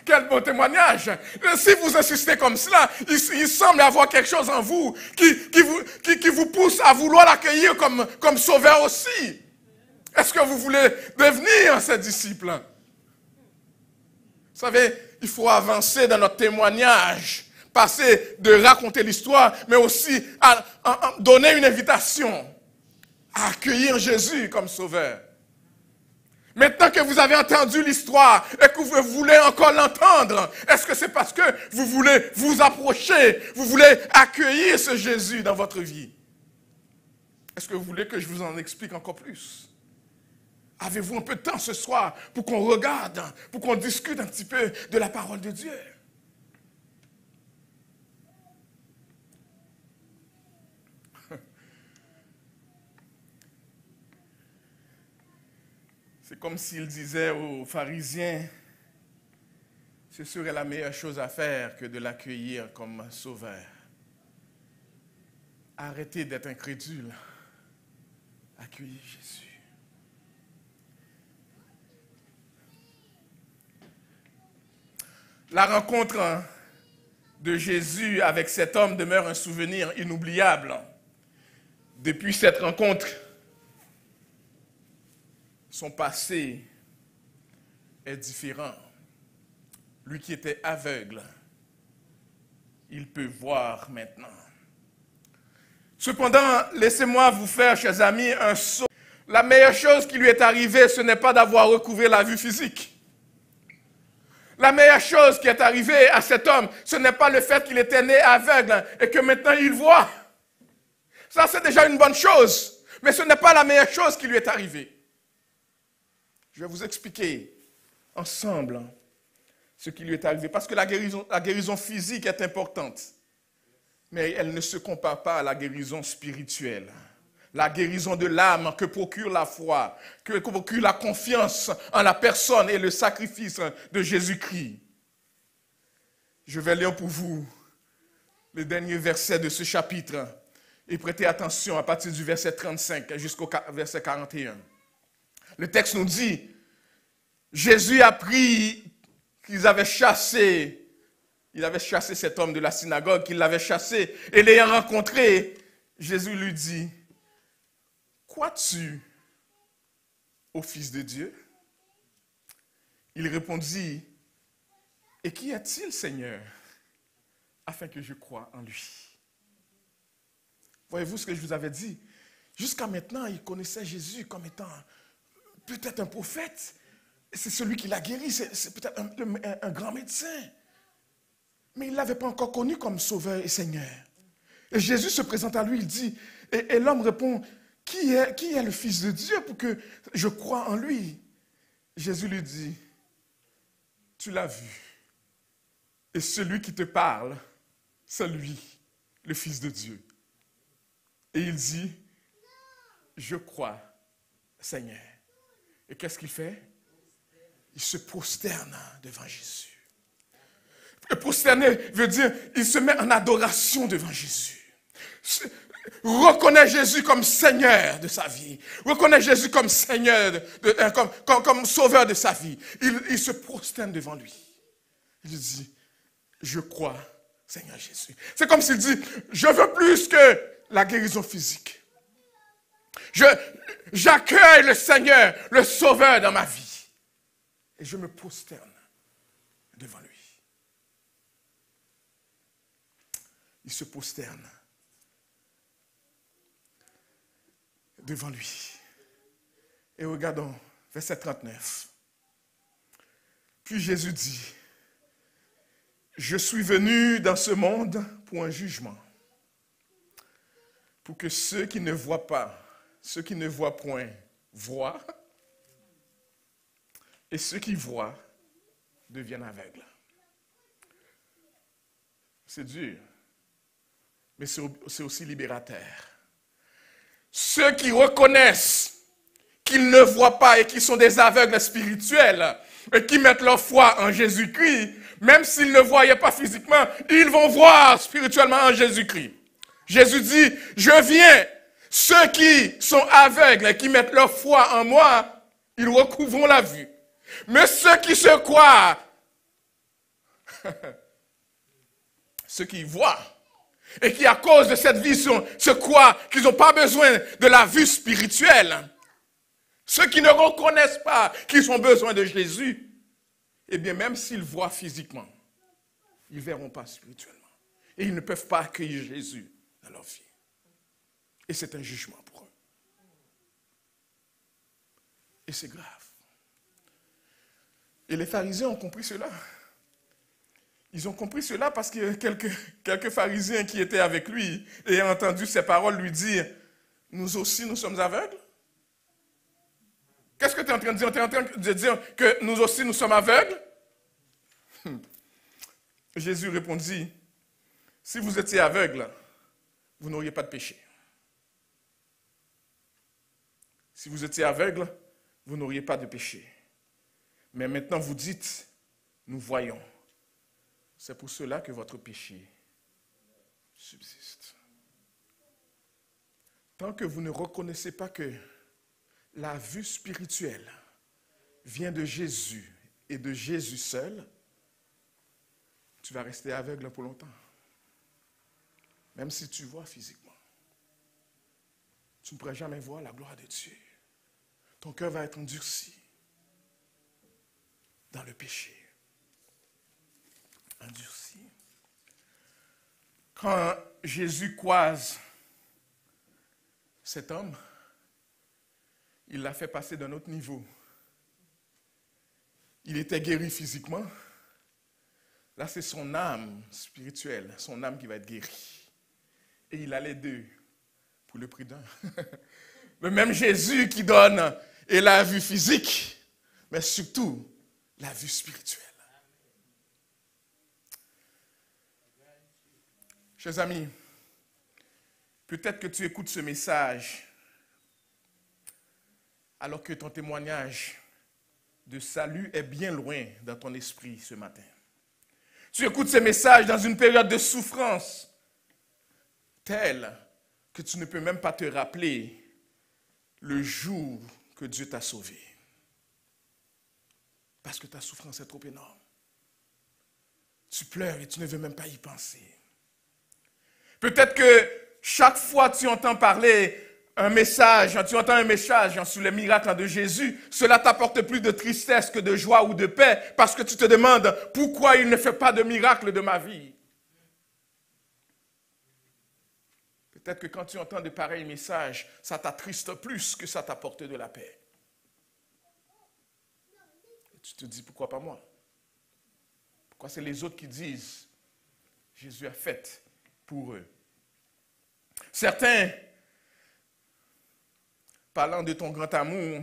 Quel beau témoignage. Si vous insistez comme cela, il semble y avoir quelque chose en vous qui vous pousse à vouloir l'accueillir comme sauveur aussi. Est-ce que vous voulez devenir ses disciples? Vous savez, il faut avancer dans notre témoignage. Passer de raconter l'histoire, mais aussi à donner une invitation à accueillir Jésus comme sauveur. Maintenant que vous avez entendu l'histoire et que vous voulez encore l'entendre, est-ce que c'est parce que vous voulez vous approcher, vous voulez accueillir ce Jésus dans votre vie? Est-ce que vous voulez que je vous en explique encore plus? Avez-vous un peu de temps ce soir pour qu'on regarde, pour qu'on discute un petit peu de la parole de Dieu? C'est comme s'il disait aux pharisiens, ce serait la meilleure chose à faire que de l'accueillir comme sauveur. Arrêtez d'être incrédule. Accueillez Jésus. La rencontre de Jésus avec cet homme demeure un souvenir inoubliable. Depuis cette rencontre, son passé est différent. Lui qui était aveugle, il peut voir maintenant. Cependant, laissez-moi vous faire, chers amis, un saut. La meilleure chose qui lui est arrivée, ce n'est pas d'avoir recouvré la vue physique. La meilleure chose qui est arrivée à cet homme, ce n'est pas le fait qu'il était né aveugle et que maintenant il voit. Ça, c'est déjà une bonne chose. Mais ce n'est pas la meilleure chose qui lui est arrivée. Je vais vous expliquer ensemble ce qui lui est arrivé. Parce que la guérison physique est importante. Mais elle ne se compare pas à la guérison spirituelle. La guérison de l'âme que procure la foi, que procure la confiance en la personne et le sacrifice de Jésus-Christ. Je vais lire pour vous les derniers versets de ce chapitre. Et prêtez attention à partir du verset 35 jusqu'au verset 41. Le texte nous dit, Jésus a appris qu'ils avaient chassé, cet homme de la synagogue, qu'il l'avait chassé, et l'ayant rencontré, Jésus lui dit, crois-tu au Fils de Dieu? Il répondit, et qui est-il, Seigneur, afin que je croie en lui. Voyez-vous ce que je vous avais dit? Jusqu'à maintenant, il connaissait Jésus comme étant peut-être un prophète. C'est celui qui l'a guéri, c'est peut-être un grand médecin. Mais il ne l'avait pas encore connu comme sauveur et Seigneur. Et Jésus se présente à lui, il dit, et l'homme répond, qui est le Fils de Dieu pour que je croie en lui? Jésus lui dit, tu l'as vu. Et celui qui te parle, c'est lui, le Fils de Dieu. Et il dit, je crois, Seigneur. Et qu'est-ce qu'il fait? Il se prosterne devant Jésus. Et prosterner veut dire, il se met en adoration devant Jésus. Reconnaît Jésus comme Seigneur de sa vie. Reconnaît Jésus comme Seigneur, comme sauveur de sa vie. Il se prosterne devant lui. Il dit, je crois, Seigneur Jésus. C'est comme s'il dit, je veux plus que la guérison physique. J'accueille le Seigneur, le Sauveur dans ma vie. Et je me prosterne devant lui. Il se prosterne devant lui. Et regardons, verset 39. Puis Jésus dit, je suis venu dans ce monde pour un jugement, pour que ceux qui ne voient pas, ceux qui ne voient point, voient, et ceux qui voient deviennent aveugles. C'est dur, mais c'est aussi libérateur. Ceux qui reconnaissent qu'ils ne voient pas et qui sont des aveugles spirituels, et qui mettent leur foi en Jésus-Christ, même s'ils ne voyaient pas physiquement, ils vont voir spirituellement en Jésus-Christ. Jésus dit, je viens. Ceux qui sont aveugles et qui mettent leur foi en moi, ils recouvrent la vue. Mais ceux qui se croient, ceux qui voient, et qui à cause de cette vision se croient qu'ils n'ont pas besoin de la vue spirituelle, ceux qui ne reconnaissent pas qu'ils ont besoin de Jésus, eh bien même s'ils voient physiquement, ils ne verront pas spirituellement. Et ils ne peuvent pas accueillir Jésus dans leur vie. Et c'est un jugement pour eux. Et c'est grave. Et les pharisiens ont compris cela. Ils ont compris cela parce que quelques pharisiens qui étaient avec lui et ont entendu ces paroles lui dire, nous aussi nous sommes aveugles. Qu'est-ce que tu es en train de dire? Tu es en train de dire que nous aussi nous sommes aveugles? Jésus répondit, si vous étiez aveugle, vous n'auriez pas de péché. Si vous étiez aveugle, vous n'auriez pas de péché. Mais maintenant vous dites, nous voyons. C'est pour cela que votre péché subsiste. Tant que vous ne reconnaissez pas que la vue spirituelle vient de Jésus et de Jésus seul, tu vas rester aveugle pour longtemps. Même si tu vois physiquement. Tu ne pourras jamais voir la gloire de Dieu. Ton cœur va être endurci dans le péché. Endurci. Quand Jésus croise cet homme, il l'a fait passer d'un autre niveau. Il était guéri physiquement. Là, c'est son âme spirituelle, son âme qui va être guérie. Et il a les deux pour le prix d'un. Le même Jésus qui donne et la vue physique, mais surtout la vue spirituelle. Chers amis, peut-être que tu écoutes ce message alors que ton témoignage de salut est bien loin dans ton esprit ce matin. Tu écoutes ce message dans une période de souffrance telle que tu ne peux même pas te rappeler le jour que Dieu t'a sauvé. Parce que ta souffrance est trop énorme. Tu pleures et tu ne veux même pas y penser. Peut-être que chaque fois que tu entends parler un message sur les miracles de Jésus, cela t'apporte plus de tristesse que de joie ou de paix parce que tu te demandes pourquoi il ne fait pas de miracle de ma vie. Peut-être que quand tu entends de pareils messages, ça t'attriste plus que ça t'apporte de la paix. Et tu te dis, pourquoi pas moi? Pourquoi c'est les autres qui disent, Jésus a fait pour eux? Certains, parlant de ton grand amour,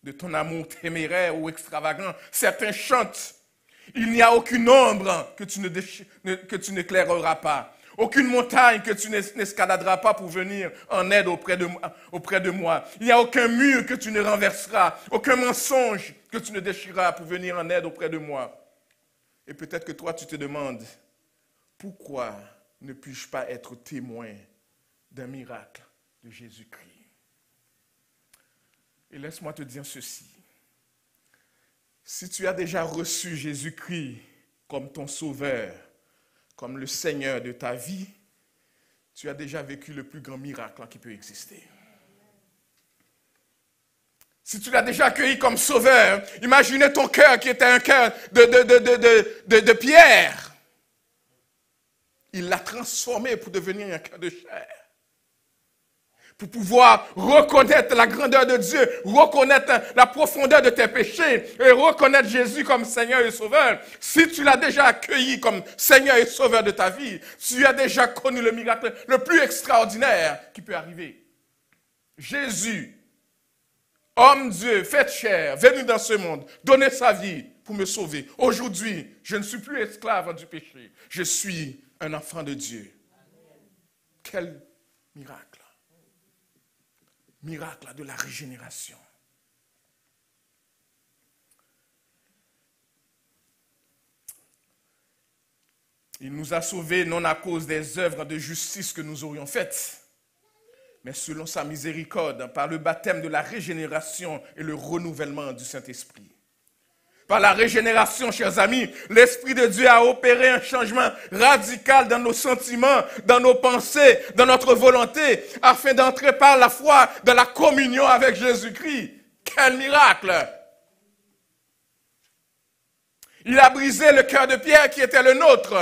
de ton amour téméraire ou extravagant, certains chantent, il n'y a aucune ombre que tu n'éclaireras pas, aucune montagne que tu n'escaladeras pas pour venir en aide auprès de moi. Il n'y a aucun mur que tu ne renverseras, aucun mensonge que tu ne déchireras pour venir en aide auprès de moi. Et peut-être que toi, tu te demandes, pourquoi ne puis-je pas être témoin d'un miracle de Jésus-Christ? Et laisse-moi te dire ceci. Si tu as déjà reçu Jésus-Christ comme ton sauveur, comme le Seigneur de ta vie, tu as déjà vécu le plus grand miracle qui peut exister. Si tu l'as déjà accueilli comme sauveur, imaginez ton cœur qui était un cœur de pierre. Il l'a transformé pour devenir un cœur de chair. Pour pouvoir reconnaître la grandeur de Dieu, reconnaître la profondeur de tes péchés et reconnaître Jésus comme Seigneur et Sauveur. Si tu l'as déjà accueilli comme Seigneur et Sauveur de ta vie, tu as déjà connu le miracle le plus extraordinaire qui peut arriver. Jésus, homme Dieu, fait chair, venu dans ce monde, donner sa vie pour me sauver. Aujourd'hui, je ne suis plus esclave du péché. Je suis un enfant de Dieu. Quel miracle! Miracle de la régénération. Il nous a sauvés non à cause des œuvres de justice que nous aurions faites, mais selon sa miséricorde, par le baptême de la régénération et le renouvellement du Saint-Esprit. Par la régénération, chers amis, l'Esprit de Dieu a opéré un changement radical dans nos sentiments, dans nos pensées, dans notre volonté, afin d'entrer par la foi dans la communion avec Jésus-Christ. Quel miracle! Il a brisé le cœur de pierre qui était le nôtre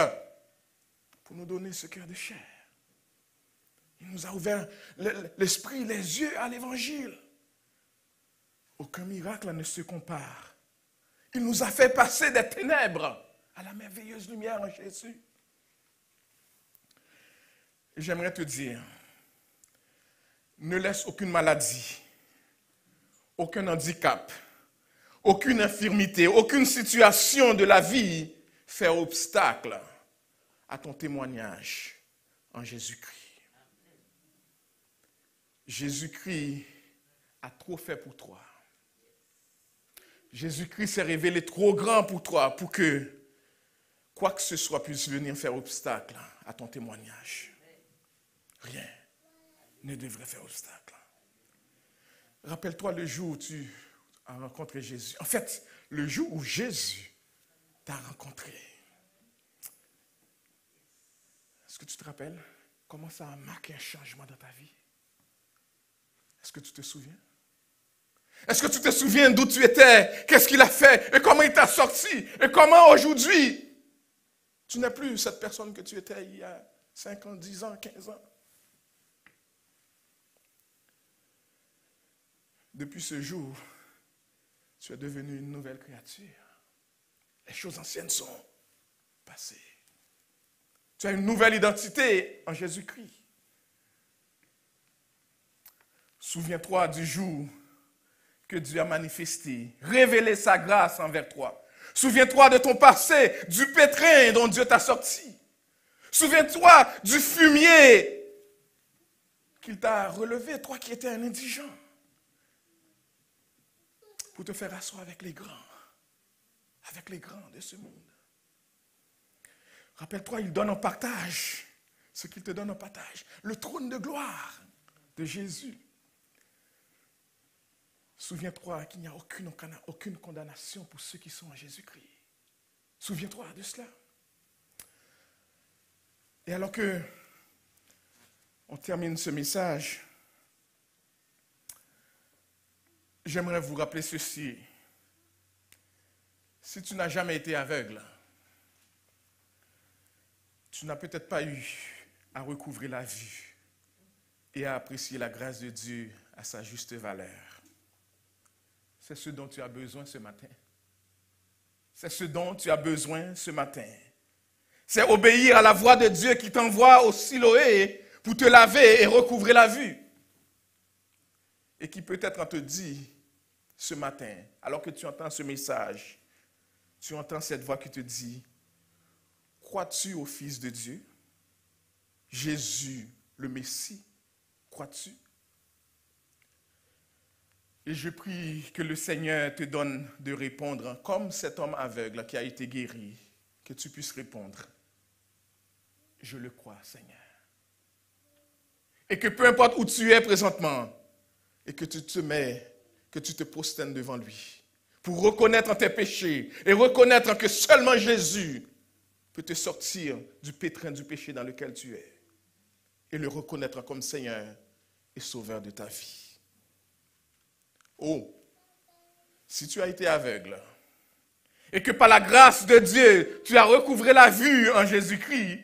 pour nous donner ce cœur de chair. Il nous a ouvert l'esprit, les yeux à l'Évangile. Aucun miracle ne se compare. Il nous a fait passer des ténèbres à la merveilleuse lumière en Jésus. Et j'aimerais te dire, ne laisse aucune maladie, aucun handicap, aucune infirmité, aucune situation de la vie faire obstacle à ton témoignage en Jésus-Christ. Jésus-Christ a trop fait pour toi. Jésus-Christ s'est révélé trop grand pour toi pour que quoi que ce soit puisse venir faire obstacle à ton témoignage. Rien ne devrait faire obstacle. Rappelle-toi le jour où tu as rencontré Jésus. En fait, le jour où Jésus t'a rencontré. Est-ce que tu te rappelles comment ça a marqué un changement dans ta vie? Est-ce que tu te souviens? Est-ce que tu te souviens d'où tu étais? Qu'est-ce qu'il a fait? Et comment il t'a sorti? Et comment aujourd'hui, tu n'es plus cette personne que tu étais il y a 5 ans, 10 ans, 15 ans? Depuis ce jour, tu es devenu une nouvelle créature. Les choses anciennes sont passées. Tu as une nouvelle identité en Jésus-Christ. Souviens-toi du jour que Dieu a manifesté, révélé sa grâce envers toi. Souviens-toi de ton passé, du pétrin dont Dieu t'a sorti. Souviens-toi du fumier qu'il t'a relevé, toi qui étais un indigent, pour te faire asseoir avec les grands de ce monde. Rappelle-toi, il donne en partage ce qu'il te donne en partage, le trône de gloire de Jésus. Souviens-toi qu'il n'y a aucune condamnation pour ceux qui sont en Jésus-Christ. Souviens-toi de cela. Et alors que on termine ce message, j'aimerais vous rappeler ceci. Si tu n'as jamais été aveugle, tu n'as peut-être pas eu à recouvrer la vue. et à apprécier la grâce de Dieu à sa juste valeur. C'est ce dont tu as besoin ce matin. C'est ce dont tu as besoin ce matin. C'est obéir à la voix de Dieu qui t'envoie au Siloé pour te laver et recouvrer la vue. Et qui peut-être te dit ce matin, alors que tu entends ce message, tu entends cette voix qui te dit, crois-tu au Fils de Dieu? Jésus, le Messie, crois-tu? Et je prie que le Seigneur te donne de répondre comme cet homme aveugle qui a été guéri, que tu puisses répondre. Je le crois, Seigneur. Et que peu importe où tu es présentement, et que tu te mets, que tu te prosternes devant lui, pour reconnaître tes péchés, et reconnaître que seulement Jésus peut te sortir du pétrin du péché dans lequel tu es, et le reconnaître comme Seigneur et Sauveur de ta vie. Oh, si tu as été aveugle, et que par la grâce de Dieu, tu as recouvré la vue en Jésus-Christ,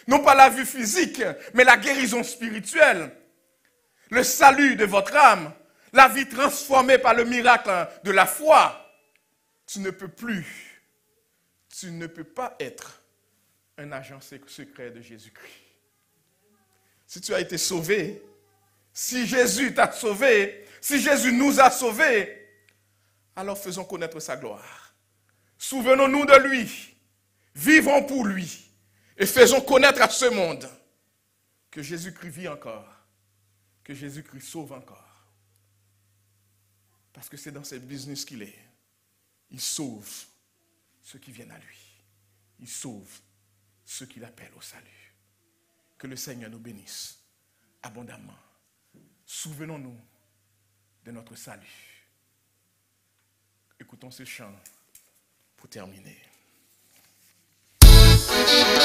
non pas la vue physique, mais la guérison spirituelle, le salut de votre âme, la vie transformée par le miracle de la foi, tu ne peux pas être un agent secret de Jésus-Christ. Si tu as été sauvé, si Jésus t'a sauvé, si Jésus nous a sauvés, alors faisons connaître sa gloire. Souvenons-nous de lui, vivons pour lui et faisons connaître à ce monde que Jésus-Christ vit encore, que Jésus-Christ sauve encore. Parce que c'est dans cette business qu'il est. Il sauve ceux qui viennent à lui. Il sauve ceux qu'il appelle au salut. Que le Seigneur nous bénisse abondamment. Souvenons-nous de notre salut. Écoutons ce chant pour terminer. Yeah.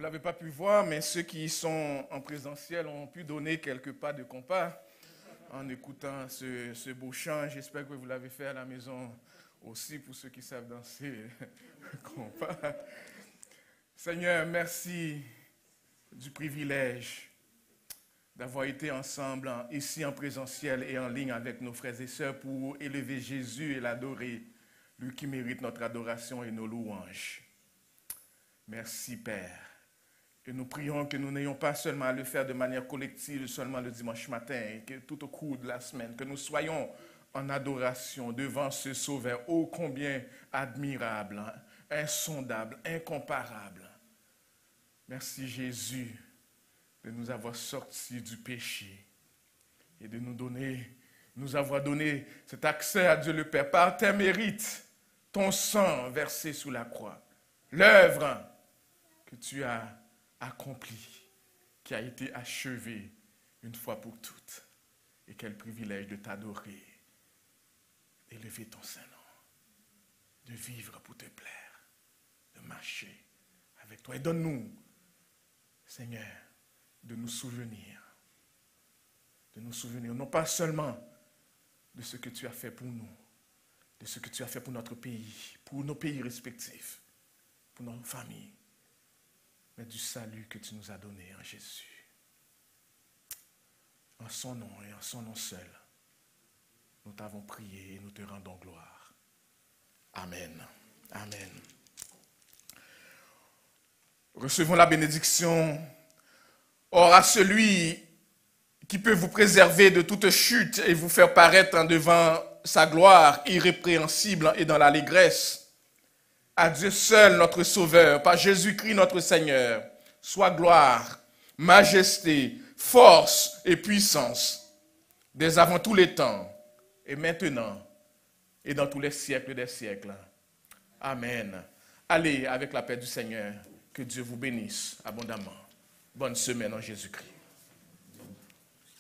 Vous ne l'avez pas pu voir, mais ceux qui sont en présentiel ont pu donner quelques pas de compas en écoutant ce beau chant. J'espère que vous l'avez fait à la maison aussi pour ceux qui savent danser compas. Seigneur, merci du privilège d'avoir été ensemble ici en présentiel et en ligne avec nos frères et sœurs pour élever Jésus et l'adorer, lui qui mérite notre adoration et nos louanges. Merci Père. Et nous prions que nous n'ayons pas seulement à le faire de manière collective, seulement le dimanche matin, et que tout au cours de la semaine, que nous soyons en adoration devant ce Sauveur, ô combien admirable, insondable, incomparable. Merci Jésus de nous avoir sortis du péché et de nous avoir donné cet accès à Dieu le Père par tes mérites, ton sang versé sous la croix, l'œuvre que tu as accomplie, qui a été achevée une fois pour toutes. Et quel privilège de t'adorer, d'élever ton Saint-Nom, de vivre pour te plaire, de marcher avec toi. Et donne-nous, Seigneur, de nous souvenir, non pas seulement de ce que tu as fait pour nous, de ce que tu as fait pour notre pays, pour nos pays respectifs, pour nos familles, mais du salut que tu nous as donné en Jésus. En son nom et en son nom seul, nous t'avons prié et nous te rendons gloire. Amen. Amen. Recevons la bénédiction. Or à celui qui peut vous préserver de toute chute et vous faire paraître en devant sa gloire irrépréhensible et dans l'allégresse, à Dieu seul notre Sauveur, par Jésus-Christ notre Seigneur, soit gloire, majesté, force et puissance, dès avant tous les temps, et maintenant, et dans tous les siècles des siècles. Amen. Allez avec la paix du Seigneur, que Dieu vous bénisse abondamment. Bonne semaine en Jésus-Christ.